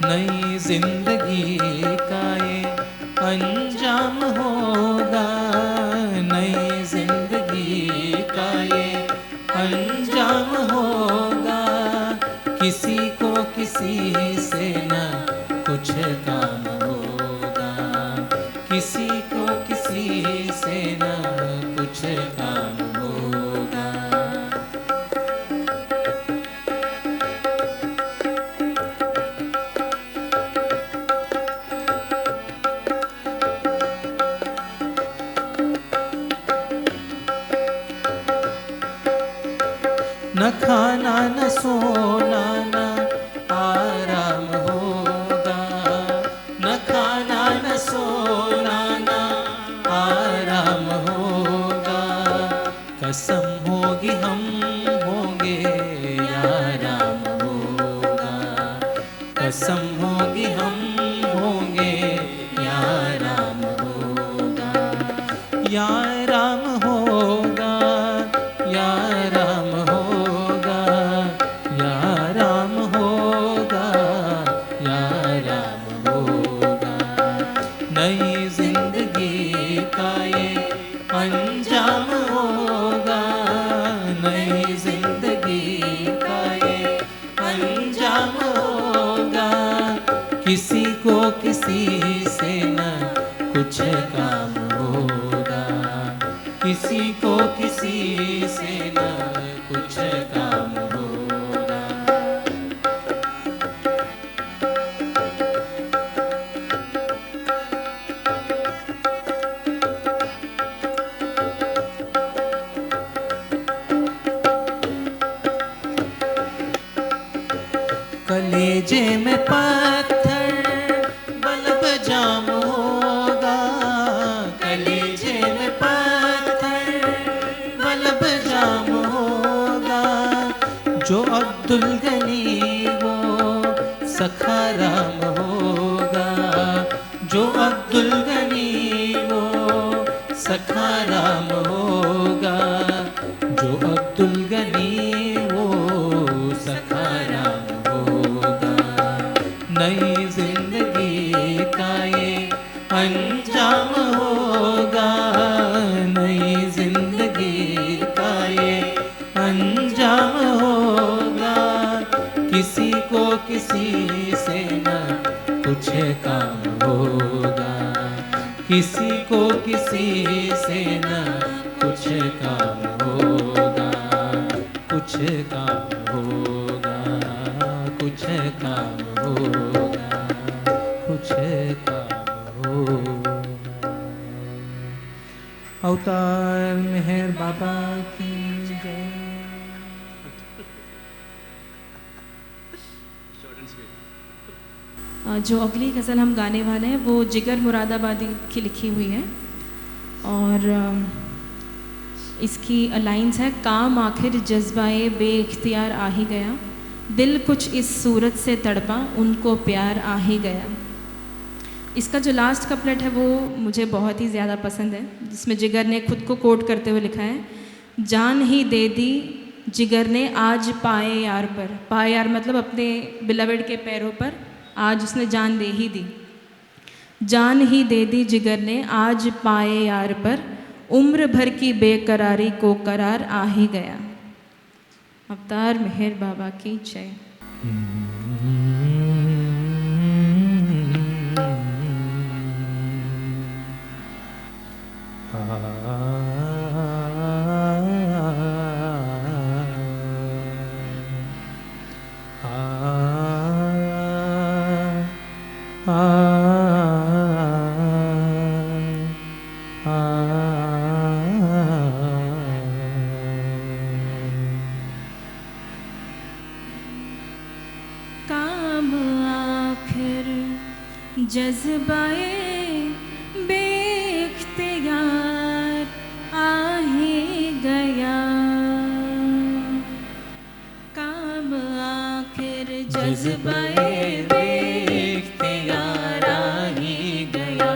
S4: नई जिंदगी का ये अंजाम होगा, नई जिंदगी का ये अंजाम होगा। किसी को किसी से न कुछ काम होगा, किसी को किसी से न कुछ काम होगा। न खाना न सोना न आराम होगा, न खाना न सोना न आराम होगा। कसम होगी हम होंगे या राम होगा, कसम होगी हम होंगे या राम होगा। या राम होगा, या राम होगा, या राम होगा, या राम होगा। नई जिंदगी का ये अंजाम होगा, नई जिंदगी का ये अंजाम होगा। किसी को किसी से न कुछ काम होगा, किसी को किसी से न कुछ काम होगा। कलेजे में पत्थर बल्ब जाम होगा, कलेजे में पत्थर बल्ब जाम होगा। जो अब्दुल गनी वो सखाराम होगा, जो अब्दुल गनी वो सखाराम होगा, जो अब्दुल गनी वो सखाराम होगा। नई जिंदगी का ये अंजाम होगा, नई जिंदगी का ये अंजाम होगा। किसी को किसी से न कुछ काम होगा, किसी को किसी से न कुछ काम होगा, कुछ काम होगा, कुछ काम होगा, कुछ काम होगा। अवतार मेहर बाबा की जय।
S3: जो अगली गज़ल हम गाने वाले हैं वो जिगर मुरादाबादी की लिखी हुई है और इसकी लाइंस है। काम आखिर जज्बाए बेइख्तियार आ ही गया, दिल कुछ इस सूरत से तड़पा उनको प्यार आ ही गया। इसका जो लास्ट कपलेट है वो मुझे बहुत ही ज़्यादा पसंद है, जिसमें जिगर ने खुद को कोट करते हुए लिखा है, जान ही दे दी जिगर ने आज पाए यार पर। पाए यार मतलब अपने बिलवेड के पैरों पर आज उसने जान दे ही दी। जान ही दे दी जिगर ने आज पाए यार पर, उम्र भर की बेकरारी को करार आ ही गया। अवतार मेहर बाबा की जय।
S5: काम आखिर जज्बाए बेख्तियार आ ही गया, काम आखिर जज्बाए बेख्तियार आ ही गया,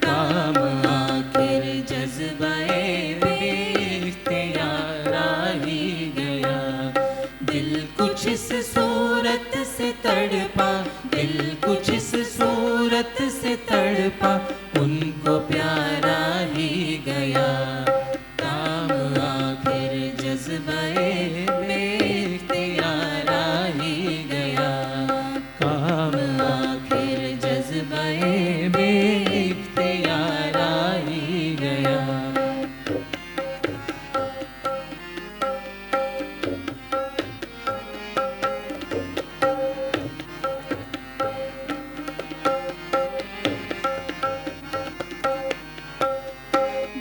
S5: काम आखिर जज्बाए बेख्तियार आ ही गया। दिल कुछ इस सूरत से तड़पा, दिल कुछ इस सूरत से तड़पा उनको प्यारा ही गया। काम आखिर जज्बाए बेख्तियार आ ही गया, काम आखिर जज्बाए बेख्तियार आ ही गया।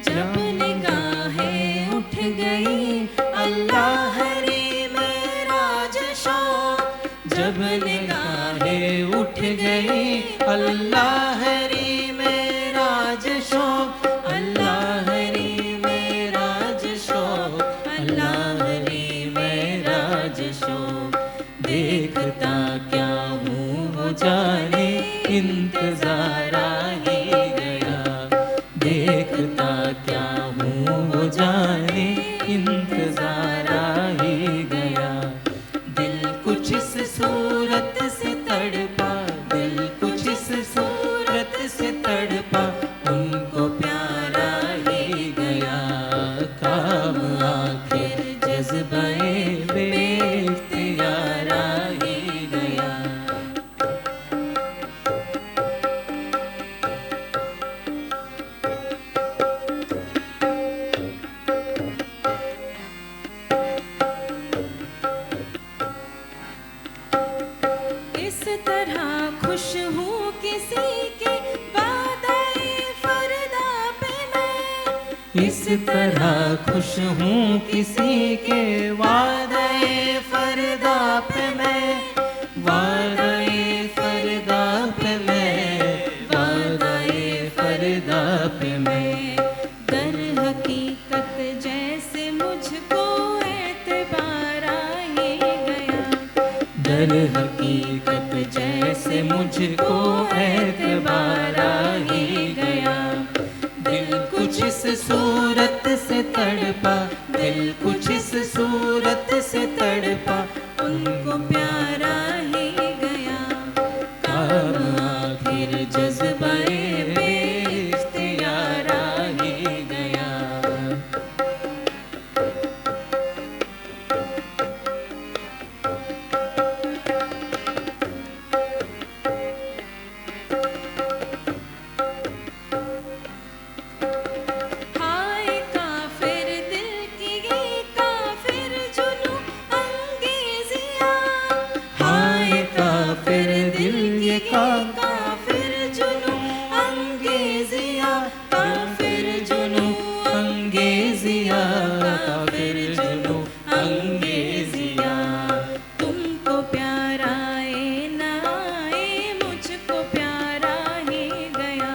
S5: जब निगाहें उठ गई अल्लाह रे मेरा शौक, जब निगाहें उठ गई अल्लाह रे मेरा शौक, अल्लाह रे मेरा शौक, अल्लाह रे मेरा शौक। देखता क्या हूँ वो जाने इंतजार आ ही गया, देखता क्या हूँ वो जाने इंतजार आ ही गया। दिल कुछ इस सूरत से तड़पा, दिल कुछ इस सूरत से तड़पा उनको प्यारा ही गया। काम आखिर जज्बाए बेख्तियार आ ही गया।
S3: तरह खुश हूँ किसी के वादाए फरदा पे मैं,
S4: इस तरह खुश हूँ किसी के वादे फरदा पे मैं, वादे फरदा पे मैं, वादे फरदा पे मैं।
S3: दर हकीकत जैसे मुझको एतबार आए गया,
S4: दर हकीकत जैसे मुझको एतबार आ ही गया। दिल कुछ इस सूरत से तड़पा, दिल कुछ इस सूरत से तड़पा,
S3: उनको प्यार आ ही गया।
S4: काम आखिर जज्बाए बेइख्तियार आ ही गया।
S3: हाय काफिर दिल की ये काफिर जुनू अंगेजिया,
S4: हाय काफिर दिल ये
S3: काफिर जुनू अंगेजिया,
S4: काफिर जुनू अंगेजिया, काफिर जुनू अंगेजिया।
S3: तुमको प्यार आए न आए मुझको प्यार आ ही गया,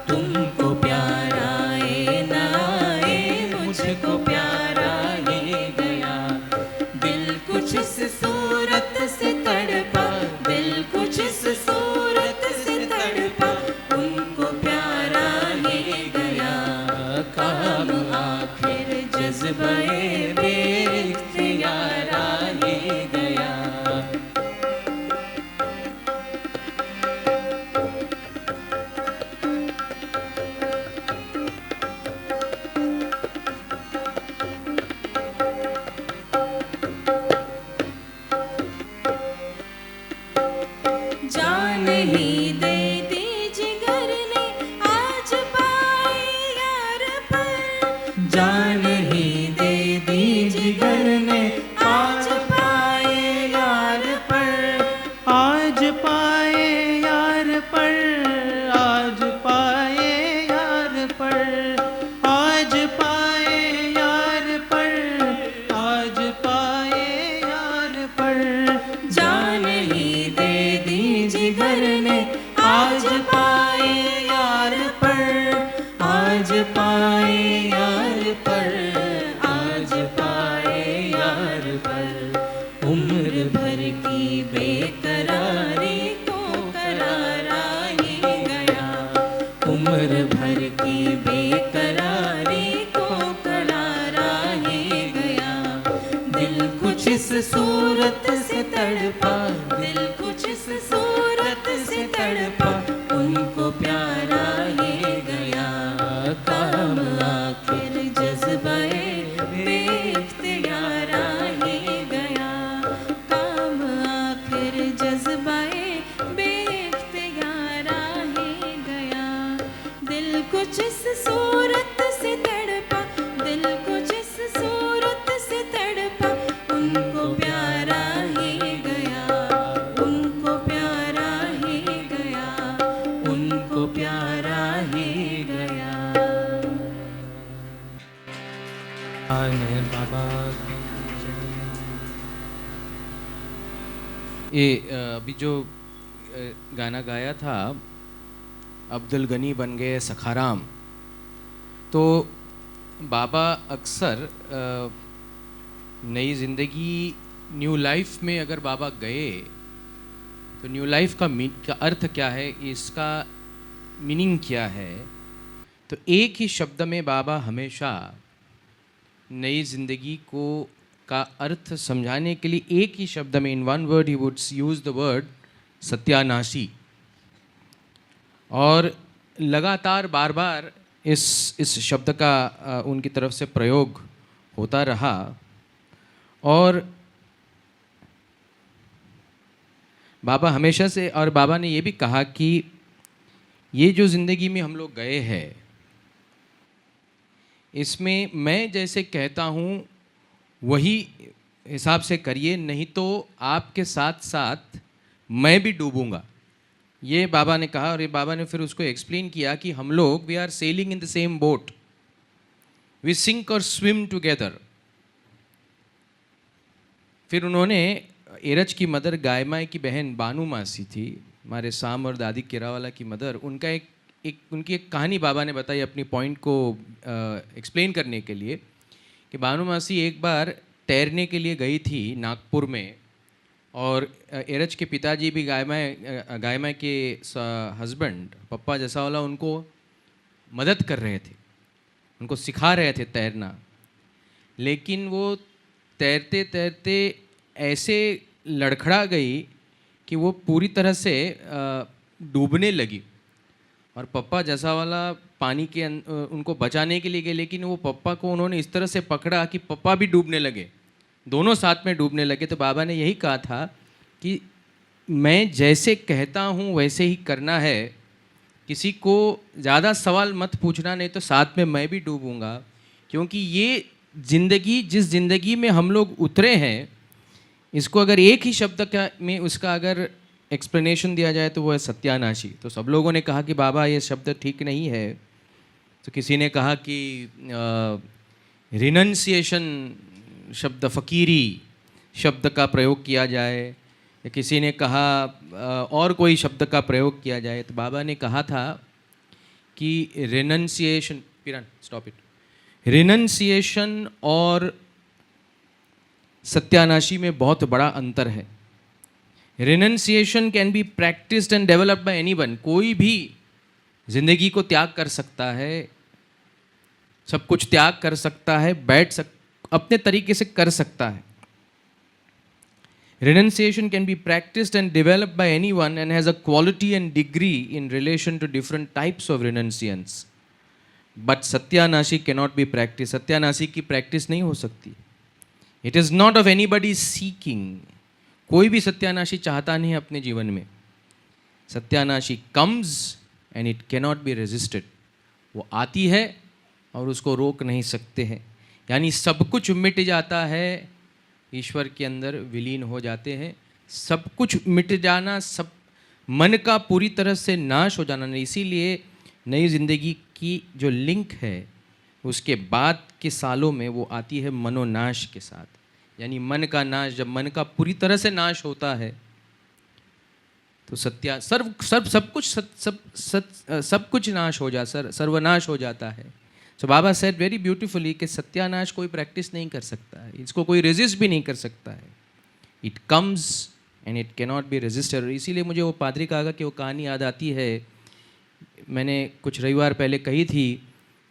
S4: तुमको प्यार आए न आए मुझको प्यार आ ही गया। दिल कुछ इस सूरत से तड़पा, दिल कुछ इस सूरत से तड़पा, उनको प्यार आ ही गया। काम आखिर जज्बाए बेइख्तियार आ ही गया।
S3: जान ही दे दी जिगर ने आज पाए यार पर,
S4: जान ही दे दी जिगर ने आज पाए यार पर, आज पाए यार पर, आज पाए यार पर, आज पाए यार पर, आज पाए यार पर। जान ही दे दी जिगर ने आज पाए यार पर, आज पाए यार पर, आज पाए यार पर। उम्र भर की बेकरारी को करार आ ही गया, उम्र भर की बेकरारी को करार आ ही गया। दिल कुछ इस सूरत से तड़पा, दिल कुछ इस सूरत से तड़पा, उनको प्यार आ ही गया। काम आखिर जज्बाए बेइख्तियार आ ही गया,
S3: काम आखिर जज्बाए बेइख्तियार आ ही गया। दिल कुछ इस सूरत से तड़पा, दिल कुछ इस सूरत से तड़पा, उनको प्यार आ ही गया, उनको प्यार आ ही गया,
S4: उनको प्यार आ ही गया। आने बाबा
S2: ये अभी जो गाना गाया था अब्दुल गनी बन गए सखाराम, तो बाबा अक्सर नई ज़िंदगी न्यू लाइफ में अगर बाबा गए तो न्यू लाइफ का अर्थ क्या है, इसका मीनिंग क्या है, तो एक ही शब्द में बाबा हमेशा नई ज़िंदगी को का अर्थ समझाने के लिए एक ही शब्द में in one word he would use the word सत्यानाशी, और लगातार बार बार इस शब्द का उनकी तरफ से प्रयोग होता रहा। और बाबा हमेशा से, और बाबा ने ये भी कहा कि ये जो ज़िंदगी में हम लोग गए हैं इसमें मैं जैसे कहता हूँ वही हिसाब से करिए, नहीं तो आपके साथ साथ मैं भी डूबूंगा। ये बाबा ने कहा और ये बाबा ने फिर उसको एक्सप्लेन किया कि हम लोग we are sailing in the same boat, we sink और स्विम टुगेदर। फिर उन्होंने एरज की मदर गायमाई की बहन बानू मासी थी, हमारे साम और दादी केरावाला की मदर, उनका उनकी एक कहानी बाबा ने बताई अपनी पॉइंट को एक्सप्लेन करने के लिए कि बानू मासी एक बार तैरने के लिए गई थी नागपुर में और एरज के पिताजी भी गायमाई के हस्बैंड पप्पा जसावाला उनको मदद कर रहे थे, उनको सिखा रहे थे तैरना। लेकिन वो तैरते तैरते ऐसे लड़खड़ा गई कि वो पूरी तरह से डूबने लगी और पप्पा जसावाला पानी के उनको बचाने के लिए गए, लेकिन वो पप्पा को उन्होंने इस तरह से पकड़ा कि पप्पा भी डूबने लगे, दोनों साथ में डूबने लगे। तो बाबा ने यही कहा था कि मैं जैसे कहता हूँ वैसे ही करना है, किसी को ज़्यादा सवाल मत पूछना, नहीं तो साथ में मैं भी डूबूंगा। क्योंकि ये ज़िंदगी, जिस ज़िंदगी में हम लोग उतरे हैं, इसको अगर एक ही शब्द में उसका अगर एक्सप्लेनेशन दिया जाए तो वो है सत्यानाशी। तो सब लोगों ने कहा कि बाबा ये शब्द ठीक नहीं है। तो किसी ने कहा कि रिनंसिएशन शब्द, फ़कीरी शब्द का प्रयोग किया जाए, या किसी ने कहा और कोई शब्द का प्रयोग किया जाए। तो बाबा ने कहा था कि renunciation, Piran stop it, renunciation और सत्यानाशी में बहुत बड़ा अंतर है। Renunciation can be practised and developed by anyone. कोई भी जिंदगी को त्याग कर सकता है, सब कुछ त्याग कर सकता है, अपने तरीके से कर सकता है। Renunciation can be practiced and developed by anyone and has a quality and degree in relation to different types of renunciants. But Satyanashi cannot be practiced. सत्यानाशी की प्रैक्टिस नहीं हो सकती। It is not of anybody's seeking. कोई भी सत्यानाशी चाहता नहीं है अपने जीवन में। सत्यानाशी comes and it cannot be resisted. वो आती है और उसको रोक नहीं सकते हैं। यानी सब कुछ मिट जाता है, ईश्वर के अंदर विलीन हो जाते हैं। सब कुछ मिट जाना, सब मन का पूरी तरह से नाश हो जाना नहीं। इसीलिए नई जिंदगी की जो लिंक है उसके बाद के सालों में वो आती है मनोनाश के साथ। यानी मन का नाश, जब मन का पूरी तरह से नाश होता है तो सब कुछ नाश हो सर्वनाश हो जाता है। सो बाबा सेड वेरी ब्यूटीफुली कि सत्यानाश कोई प्रैक्टिस नहीं कर सकता है, इसको कोई रेजिस्ट भी नहीं कर सकता है। It comes and it cannot be resisted. इसीलिए मुझे वो पादरी काका की वो कहानी याद आती है, मैंने कुछ रविवार पहले कही थी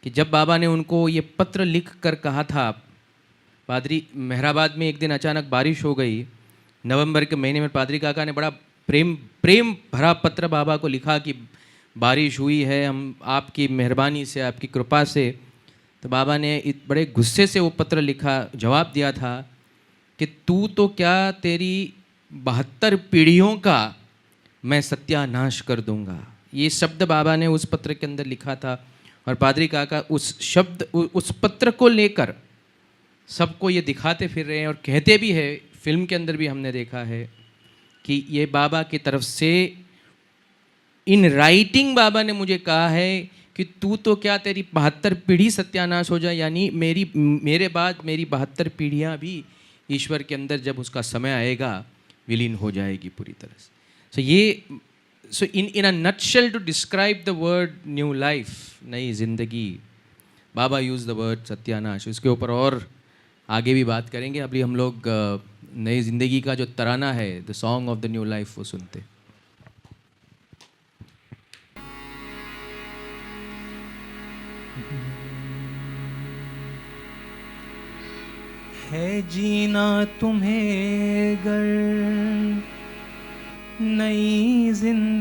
S2: कि जब बाबा ने उनको ये पत्र लिख कर कहा था, पादरी मेहराबाद में एक दिन अचानक बारिश हो गई, नवंबर के महीने में पादरी काका ने बड़ा प्रेम भरा पत्र बाबा को लिखा कि बारिश हुई है, हम आपकी मेहरबानी से, आपकी कृपा से। तो बाबा ने बड़े गुस्से से वो पत्र लिखा, जवाब दिया था कि तू तो क्या, तेरी 72 पीढ़ियों का मैं सत्यानाश कर दूंगा। ये शब्द बाबा ने उस पत्र के अंदर लिखा था। और पादरी काका उस पत्र को लेकर सबको ये दिखाते फिर रहे हैं और कहते भी है, फिल्म के अंदर भी हमने देखा है कि ये बाबा की तरफ से इन राइटिंग बाबा ने मुझे कहा है कि तू तो क्या, तेरी 72 पीढ़ी सत्यानाश हो जाए, यानी मेरे बाद मेरी 72 पीढ़ियाँ भी ईश्वर के अंदर जब उसका समय आएगा विलीन हो जाएगी पूरी तरह से। So in a nutshell to describe the word new life, नई जिंदगी, बाबा यूज़ द वर्ड सत्यानाश। इसके ऊपर और आगे भी बात करेंगे। अभी हम लोग नई जिंदगी का जो तराना है, the song of the new life, वो सुनते।
S4: है जीना तुम्हें गर नई जिंदगानी,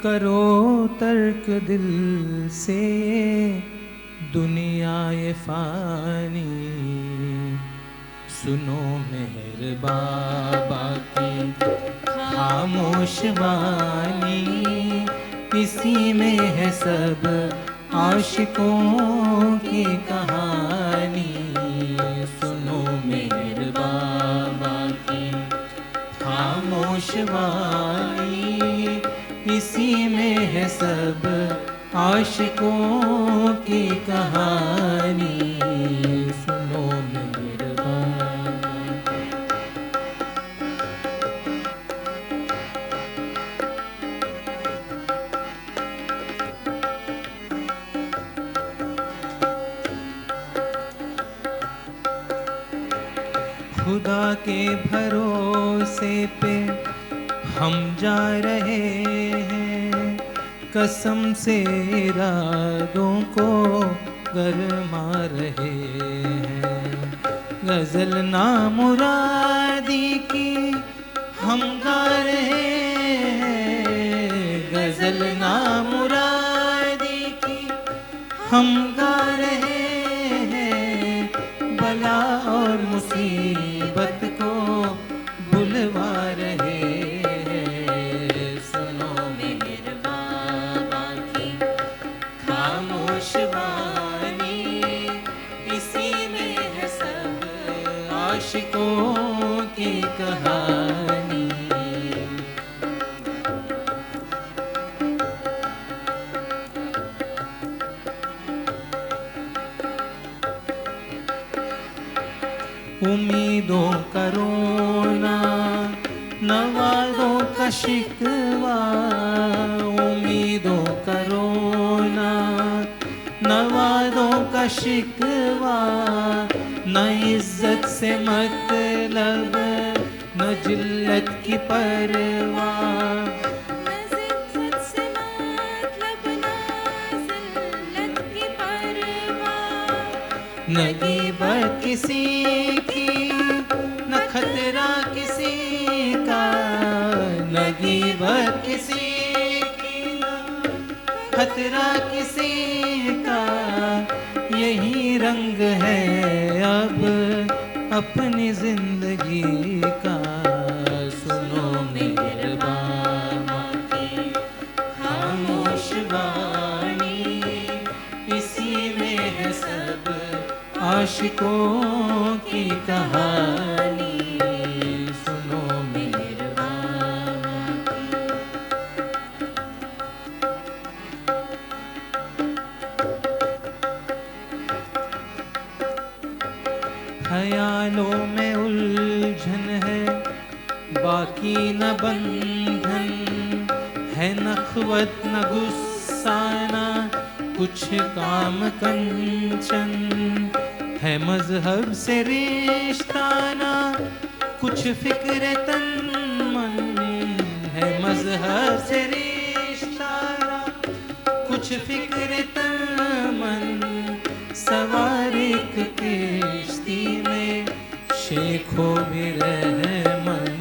S4: करो तर्क दिल से दुनिया ये फानी, सुनो मेहर बाबा की खामोश वाणी, इसी में है सब आशिकों की कहानी, सुनो मेहरबान बाकी खामोश वाणी, इसी में है सब आशिकों की कहानी। सुनो मेहरबान खुदा के भरोसे पे हम जा रहे हैं, कसम से इरादों को गरमा रहे हैं। गजल नामुरादी की हम गा रहे हैं, गजल नामुरादी की हम गा रहे हैं। बला और मुसीबत को बुलवा रहे हैं। सुनो मेहरबान बाकी खामोश वाणी, इसी में है सब आशिकों की कहानी। उम्मीदों का रोना, नवाज़ों का शिकवा, उम्मीदों का रोना, नवाज़ों का शिकवा। न इज्जत से मतलब न जिल्लत की परवाह,
S5: जिद्दत से मतलब ना जिल्लत की परवाह।
S4: न गीबत किसी की न खतरा किसी का, न गीबत किसी की न खतरा किसी का। यही रंग है अब अपनी जिंदगी का। सुनो मेहरबान बाकी खामोश वाणी, इसी में है सब आशिकों की कहानी। सुनो मेहरबान बाकी ख्यालों में उलझन है, बाकी न बंधन है, नखवत न गुस्सा न कुछ काम कंचन है। मजहब से रिश्ता न कुछ फिक्र तन मन है। मजहब से रिश्ता न कुछ फिक्र तन मन। सवार एक किश्ती में शेखों भी रहमन।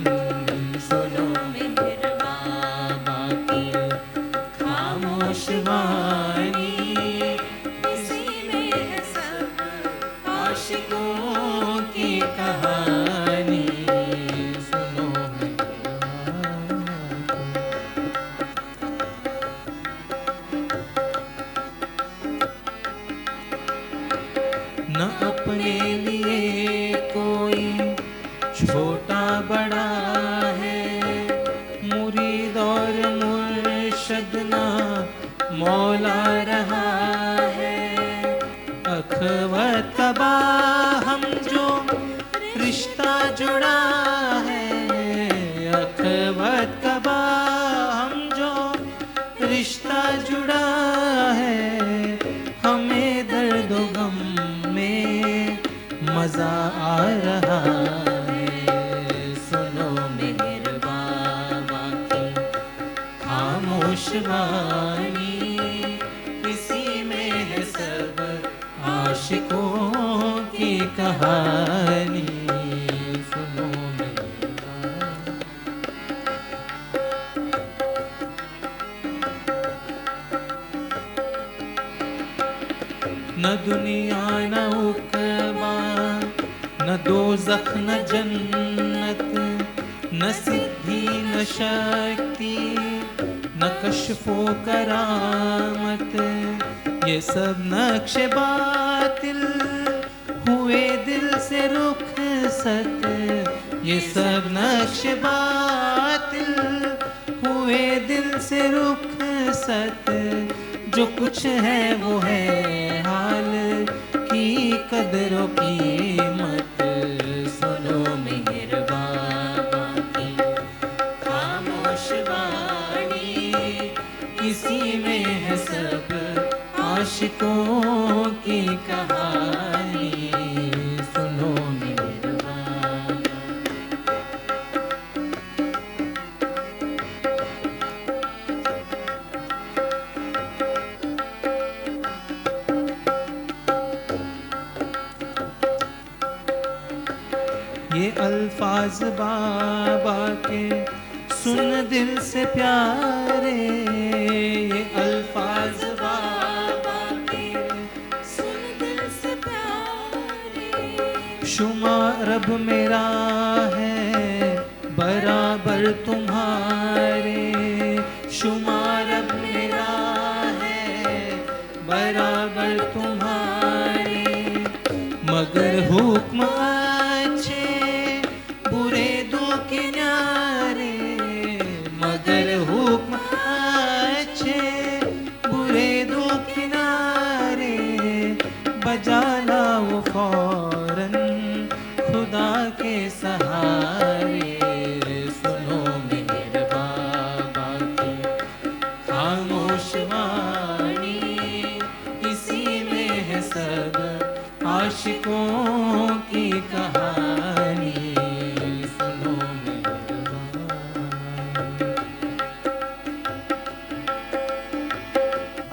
S4: सुनो मेहरबान बाकी खामोश वाणी,
S5: इसी में है सब
S4: आशिकों की कहानी। सुनो मेहरबान न अपने लिए कोई छोटा बड़ा है, मुरीद और मुर्शद ना मौला रहा है। अखवत कबा हम जो रिश्ता जुड़ा है, अखवत कबा हम जो रिश्ता जुड़ा है। हमें दर्द व गम में मजा आ रहा है। सुनो मेहरबान बाकी खामोश वाणी, इसी में है सब आशिकों की कहानी। सुनो मेहरबान न दुनिया न उकबा, न दोज़ख न जन्नत, न सिद्धि न शक्ति, न कश्फो करामत। ये सब नक्श बातिल हुए दिल से रुख सत, ये सब नक्श बातिल। हुए दिल से रुख सत, जो कुछ है वो है हाल की कदरों कीमत। सुनो मेहर बाबा की खामोश वाणी, इसी में है सब आशिकों की कहानी। सुनो मेहर बाबा। ये अल्फाज बाबा के सुन दिल से प्यारे, ये अल्फाज बाबा के
S5: सुन दिल से प्यारे।
S4: शुमार अब मेरा है बराबर तुम्हारे। शुमार अब मेरा है बराबर तुम्हारे। मगर हुक्म बुरे दो किनारे, मगर हुक्म अच्छे बुरे दो किनारे। बजाना वो फौरन खुदा के सहारे। सुनो मेरे बाबा की खामोश वाणी, इसी में है सब आशिकों की कहानी।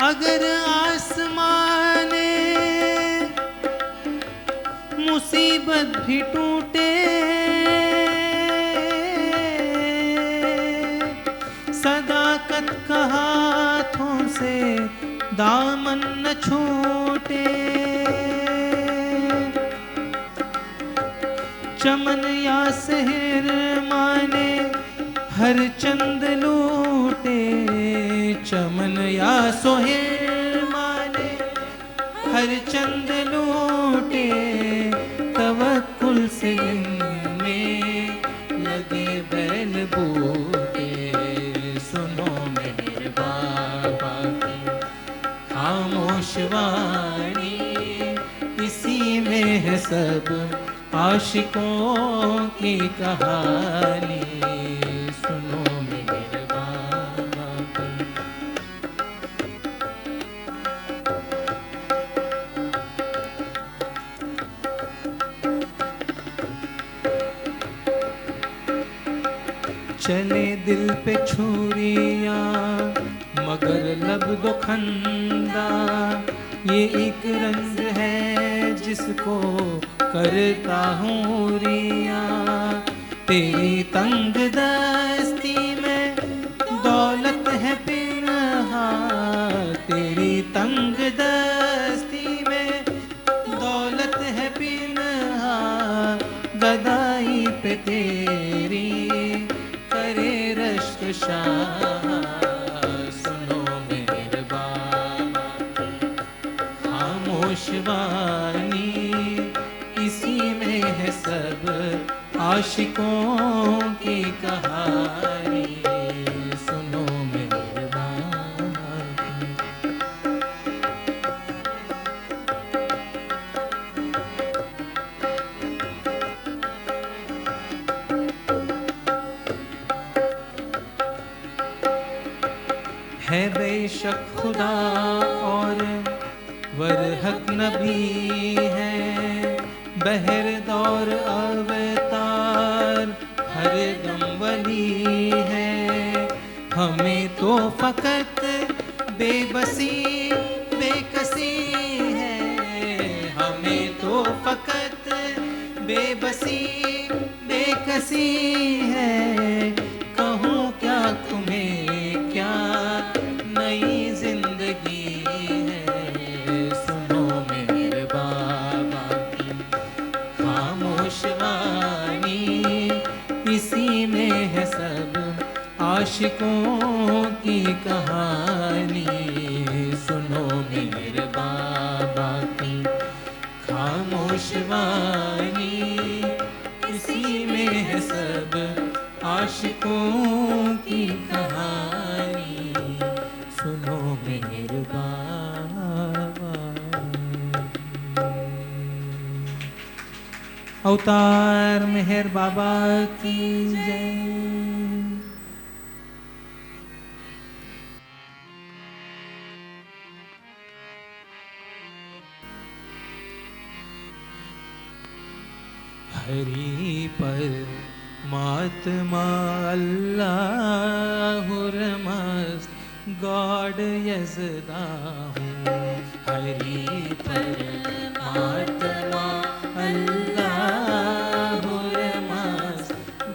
S4: अगर आसमाने मुसीबत भी टूटे, सदाकत का हाथों से दामन न छूटे। चमन या शहर माने हर चंद लूटे। चमन या सोहेर माने हर चंद लूटे। तवक्कुल से में लगे बैल बूटे। सुनो मेरे बाबा की खामोश वाणी, इसी में है सब आशिकों की कहानी। सुनो मेरे बाबा की। चले दिल पे छुरियां मगर लब दो खंदा। ये एक रंग है जिसको करता हूँ रिया। तेरी तंग दस्ती में दौलत है पिनहा। तेरी तंग दस्ती में दौलत है पिनहा। गदाई पे तेरी करे रश्क शाह। सुनो मेरे बाबा की खामोश वाणी, इसी में है सब आशिकों की कहानी। सुनो मेरे बाबा की। है बेशक खुदा और वरहक नबी है। बहर दौर अवतार हर दम वली है। हमें तो फकत बेबसी बेकसी है। हमें तो फकत बेबसी बेकसी है। कहूँ क्या तुम्हें क्या नई जिंदगी है। सुनो मेरे बाबा की खामोश वाणी, इसी में है सब आशिकों की कहानी। सुनो मेरे बाबा की खामोश दीवानी, इसी में है सब आशिकों की कहानी, सुनो मेहरबान। अवतार मेहर बाबा की जय। हरि परमात्मा अल्लाहुर मस्त गॉड यज़दा हूँ। हरि परमात्मा अल्लाहुर मस्त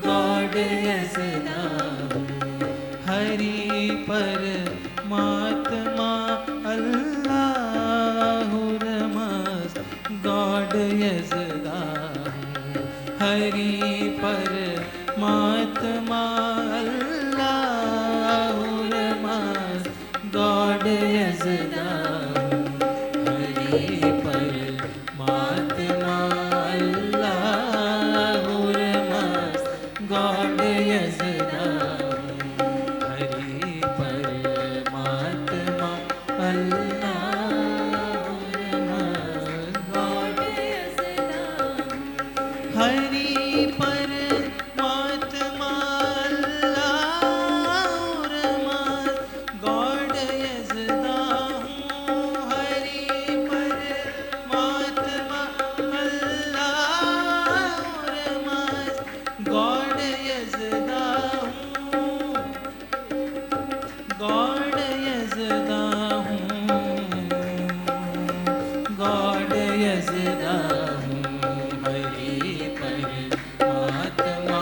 S4: गॉड यज़दा हूँ। हरि परमात्मा अल्लाहुर मस्त गॉड यज़दा हूँ। हरि परमात्मा अल्लाहुर मस्त गॉड यज़दा हूँ। हरि परमात्मा अल्लाहुर मस्त गॉड यज़दा हूँ। हरि परमात्मा अल्लाहुर मस्त गॉड यज़दा हूँ। हरि परमात्मा अल्लाहुर मस्त गॉड यज़दा हूँ। हरि परमात्मा अल्लाहुर मस्त गॉड यज़दा हूँ। गॉड यज़दा हूँ। गॉड यज़दा हूँ। हरि परमात्मा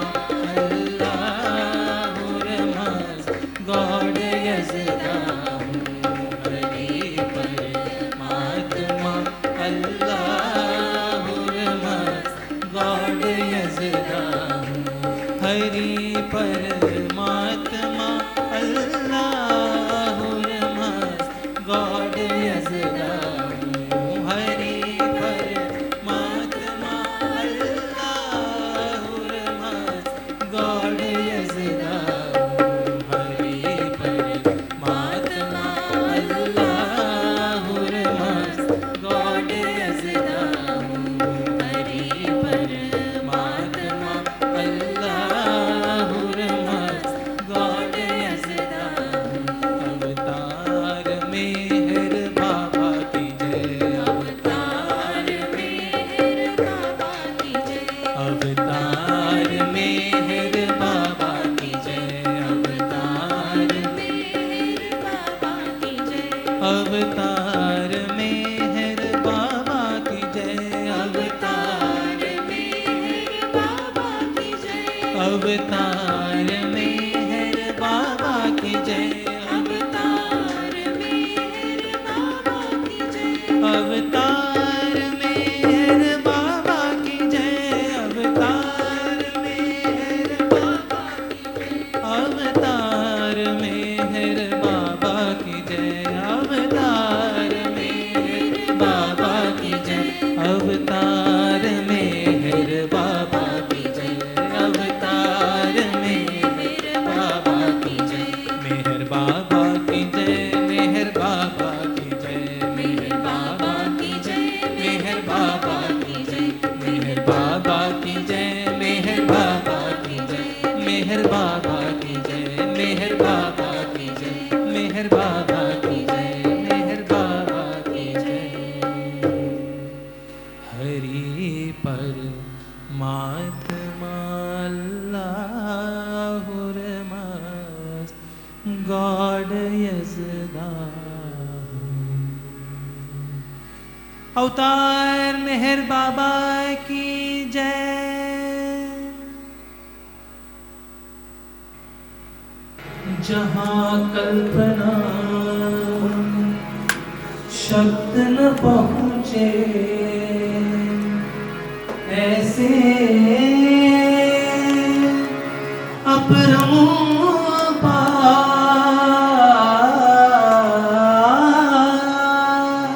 S4: अल्लाहुर मस्त गॉड यज़दा हूँ। हरि परमात्मा अल्लाहुर मस्त गॉड यज़दा हूँ। हरि परमात्मा अल्लाहुर मस्त गॉड यज़दा हूँ। हरि परमात्मा अल्लाहुर मस्त गॉड यज़दा हूँ। हरि परमात्मा अल्लाहुर मस्त गॉड यज़दा हूँ। हरि परमात्मा अल्लाहुर मस्त गॉड यज़दा हूँ। अवतार मेहर बाबा की जय।
S3: अवतार मेहर बाबा की जय।
S4: अवतार मेहर बाबा की जय। अवतार
S3: मेहर बाबा की जय।
S4: अवतार मेहर बाबा की जय। अवतार
S3: मेहर बाबा की जय।
S4: अवतार मेहर बाबा की जय।
S3: अवतार मेहर बाबा की जय।
S4: अवतार मेहर बाबा की जय। अवतार मेहर बाबा की जय। अवतार मेहर बाबा की जय। अवतार मेहर बाबा की जय। अवतार मेहर बाबा की जय। अवतार मेहर बाबा की जय। मेहर बाबा की जय। मेहर बाबा की जय। मेहर बाबा की जय। मेहर बाबा की जय। मेहर बाबा की जय। मेहर बाबा की जय। मेहर बाबा की जय। मेहर बाबा की जय। मेहर बाबा की जय। मेहर बाबा की जय। हरि परमात्मा अल्लाहुर मस्त गॉड यज़दा हूँ। अवतार मेहर बाबा की जय। जहाँ कल्पना शब्द न पहुँचे, ऐसे अपरमोपार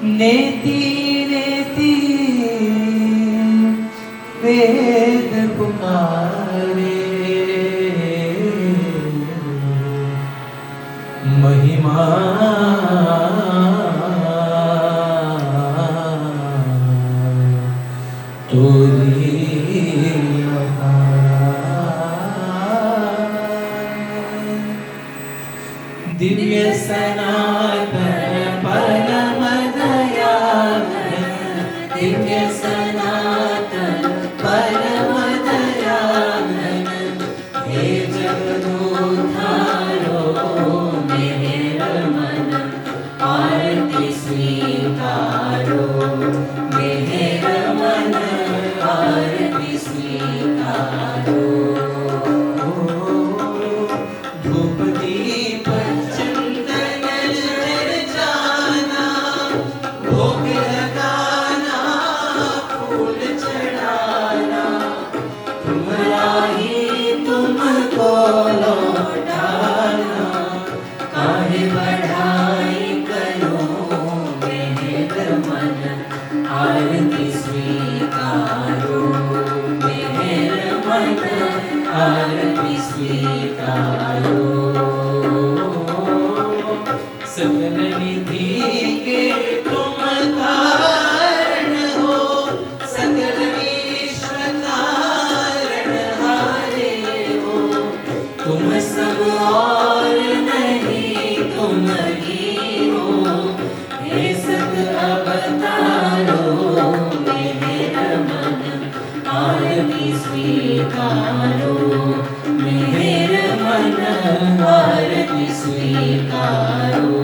S4: नेति नेति वेद पुकारे महिमा तोरी दिव्य सनातन परम दयाघन दिव्य सनातन परम दयाघन हे जगदोद्धारो मेरे मन आरती स्वीकारो मेरे मन आरती स्वीकारो धूप दीप चंदन जाना भोग लगाना फूल चढ़ाना तुम्हारा ही तुमको लौटाना काहे बढ़ाई करो मेरे मन आरती स्वीकारो मेरे मन आरती स्वीकारो सकल निधि के तुम कारण हो सकल विश्व कारण हारे हो तुम सब और नहीं तुम ही हो हे सत अवतारो मेरे मन आरती स्वीकारो मेरे मन आरती स्वीकारो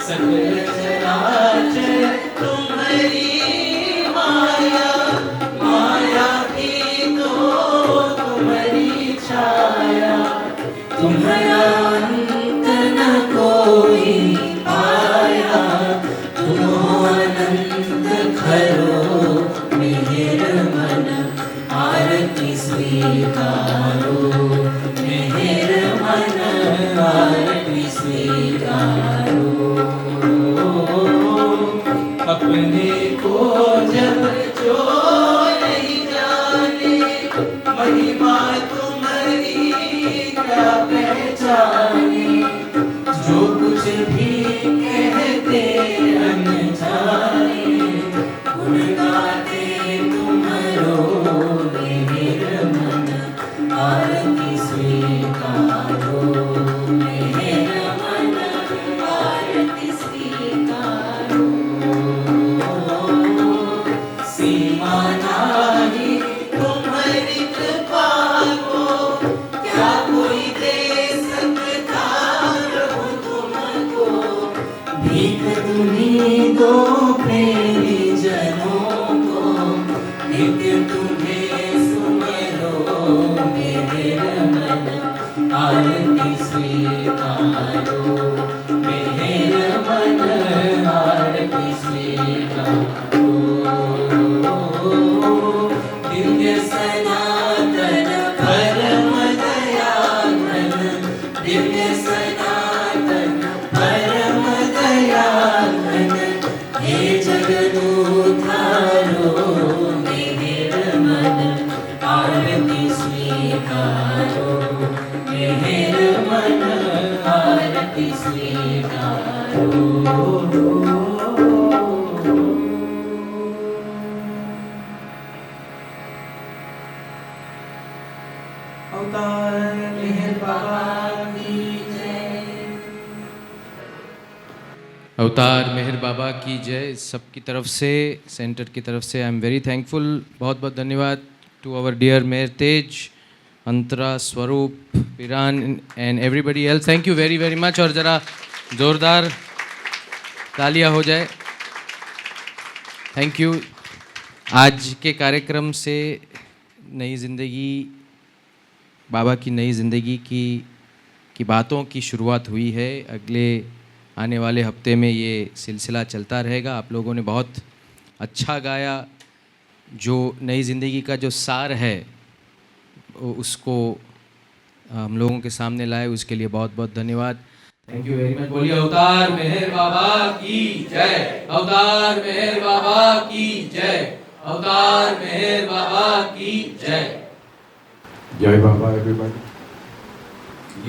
S4: सकल चराचर तुम्हारी माया माया की तो तुम्हारी छाया तुम्हारा अंत न कोई पाया तुम अनंत खरो मेरे मन आरती स्वीकारो मेरे मन आरती स्वीकारो अपने को जब जो नहीं जाने महिमा तुम्हारी क्या पहचाने जो कुछ भी कहते अनजाने गुण गाते तुम्हारो मेरे मन आरती स्वीकारो मेरे मन आरती स्वीकारो सीमा नाही तुम्हारी कृपा को क्या कोई दे सकता प्रभु तुमको भीख तुम्हीं दो प्रेमी जनों को नित्य तुम्हें सुमिरो मेरे मन आरती स्वीकारो मेरे मन आरती स्वीकारो दिव्य सनातन परम दयाघन दिव्य सनातन परम दयाघन हे जगदोद्धारो मेरे मन आरती स्वीकारो मेरे मन आरती स्वीकारो अवतार मेहर बाबा की जय
S2: अवतार मेहर बाबा की जय। सबकी तरफ से, सेंटर की तरफ से आई एम वेरी थैंकफुल। बहुत बहुत धन्यवाद टू आवर डियर मेहर तेज, अंतरा, स्वरूप, पिरान and everybody else. Thank you very very much. और ज़रा ज़ोरदार तालियां हो जाए। Thank you. आज के कार्यक्रम से नई ज़िंदगी, बाबा की नई ज़िंदगी की बातों की शुरुआत हुई है। अगले आने वाले हफ्ते में ये सिलसिला चलता रहेगा। आप लोगों ने बहुत अच्छा गाया। जो नई ज़िंदगी का जो सार है उसको हम लोगों के सामने लाए, उसके लिए बहुत बहुत धन्यवाद। Thank you very much. बोलिए अवतार मेहर बाबा की जय, अवतार मेहर बाबा की जय, अवतार मेहर बाबा की जय।
S6: जय बाबा एवरीबॉडी।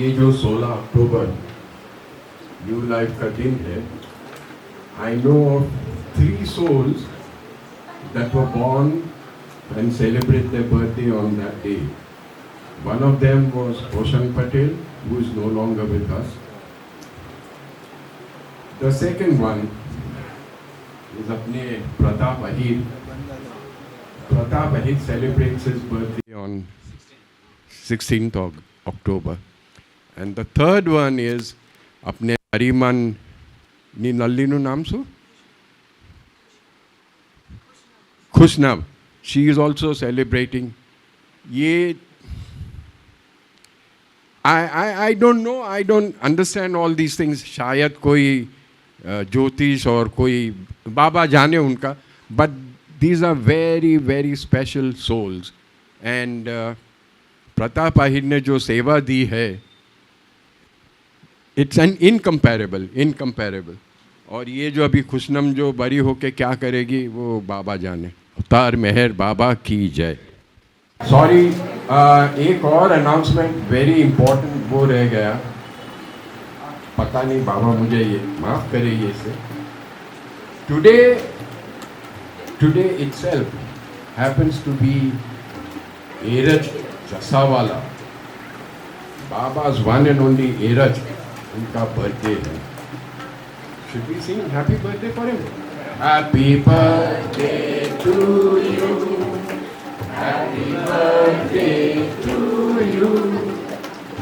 S6: ये जो 16 अक्टूबर न्यू लाइफ का दिन है, I know of 3 souls that were born and celebrate their birthday on that day. One of them was Bhushan Patel, who is no longer with us. The second one is अपने Pratap Ahir. Pratap Ahir celebrates his birthday on 16th of October. And the third one is अपने हरिमन नी नल्लीनु नाम सु खुशनव. She is also celebrating. ये I don't know, I don't understand all these things. शायद कोई ज्योतिष और कोई बाबा जाने उनका, but these are very very special souls. And Pratap Ahir ने जो सेवा दी है, इट्स एन इनकम्पेरेबल. और ये जो अभी खुशनम जो बड़ी होके क्या करेगी वो बाबा जाने. अवतार मेहर बाबा की जय. सॉरी, एक और अनाउंसमेंट वेरी इंपॉर्टेंट वो रह गया, पता नहीं बाबा मुझे ये माफ़ करे ये से. Today itself happens to be एरज जसावाला, बाबा's one and only एरज, उनका बर्थडे है. Should we sing happy birthday for him? Happy birthday to you. Happy birthday to you.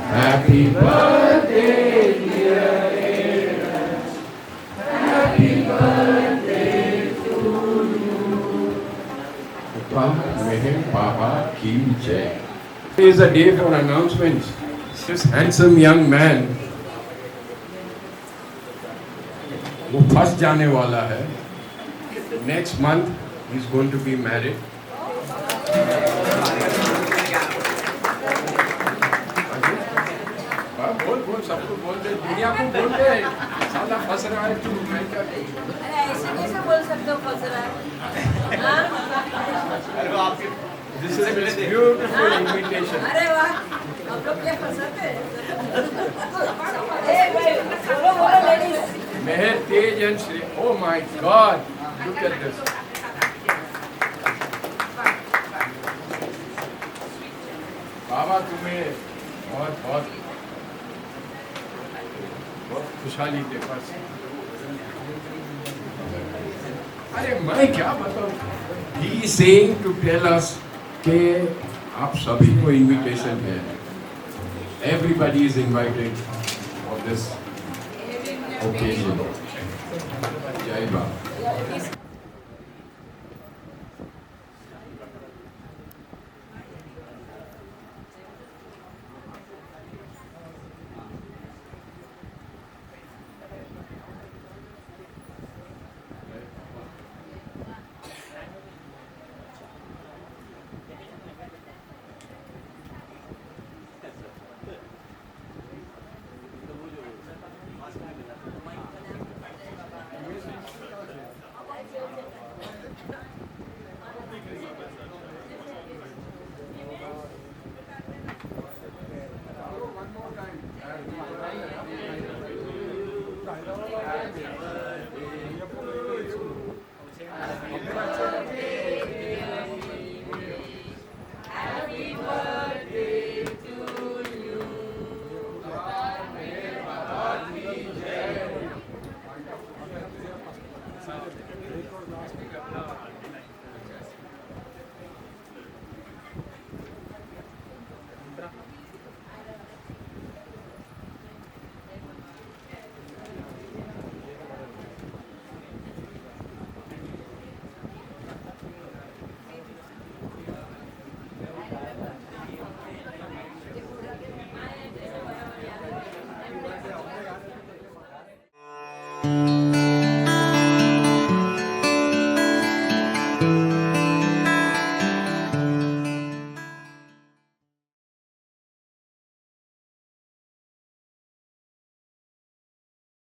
S6: Happy birthday dear Eras. Happy birthday to you. Meher Baba ki jai. Today is a day for announcements. This handsome young man, वो फंस जाने वाला है. Next month he is going to be married. बोल सबको बोल दे, दुनिया को बोल दे, साला फंस रहा है तू. मैं क्या करूं?
S5: अरे ऐसे कैसे बोल सकते हो फंस रहा है?
S6: अरे आपके This is a beautiful invitation.
S5: अरे वाह, आप लोग क्या फंसाते हैं? बोलो ladies.
S6: Meher, Tej and Shri. Oh my God! Look at this. बाबा तुम्हें बहुत बहुत खुशहाली दे बस. अरे मैं क्या बताऊं? He is saying to tell us कि आप सभी को invitation है. Everybody is invited for this occasion. जय बाबा.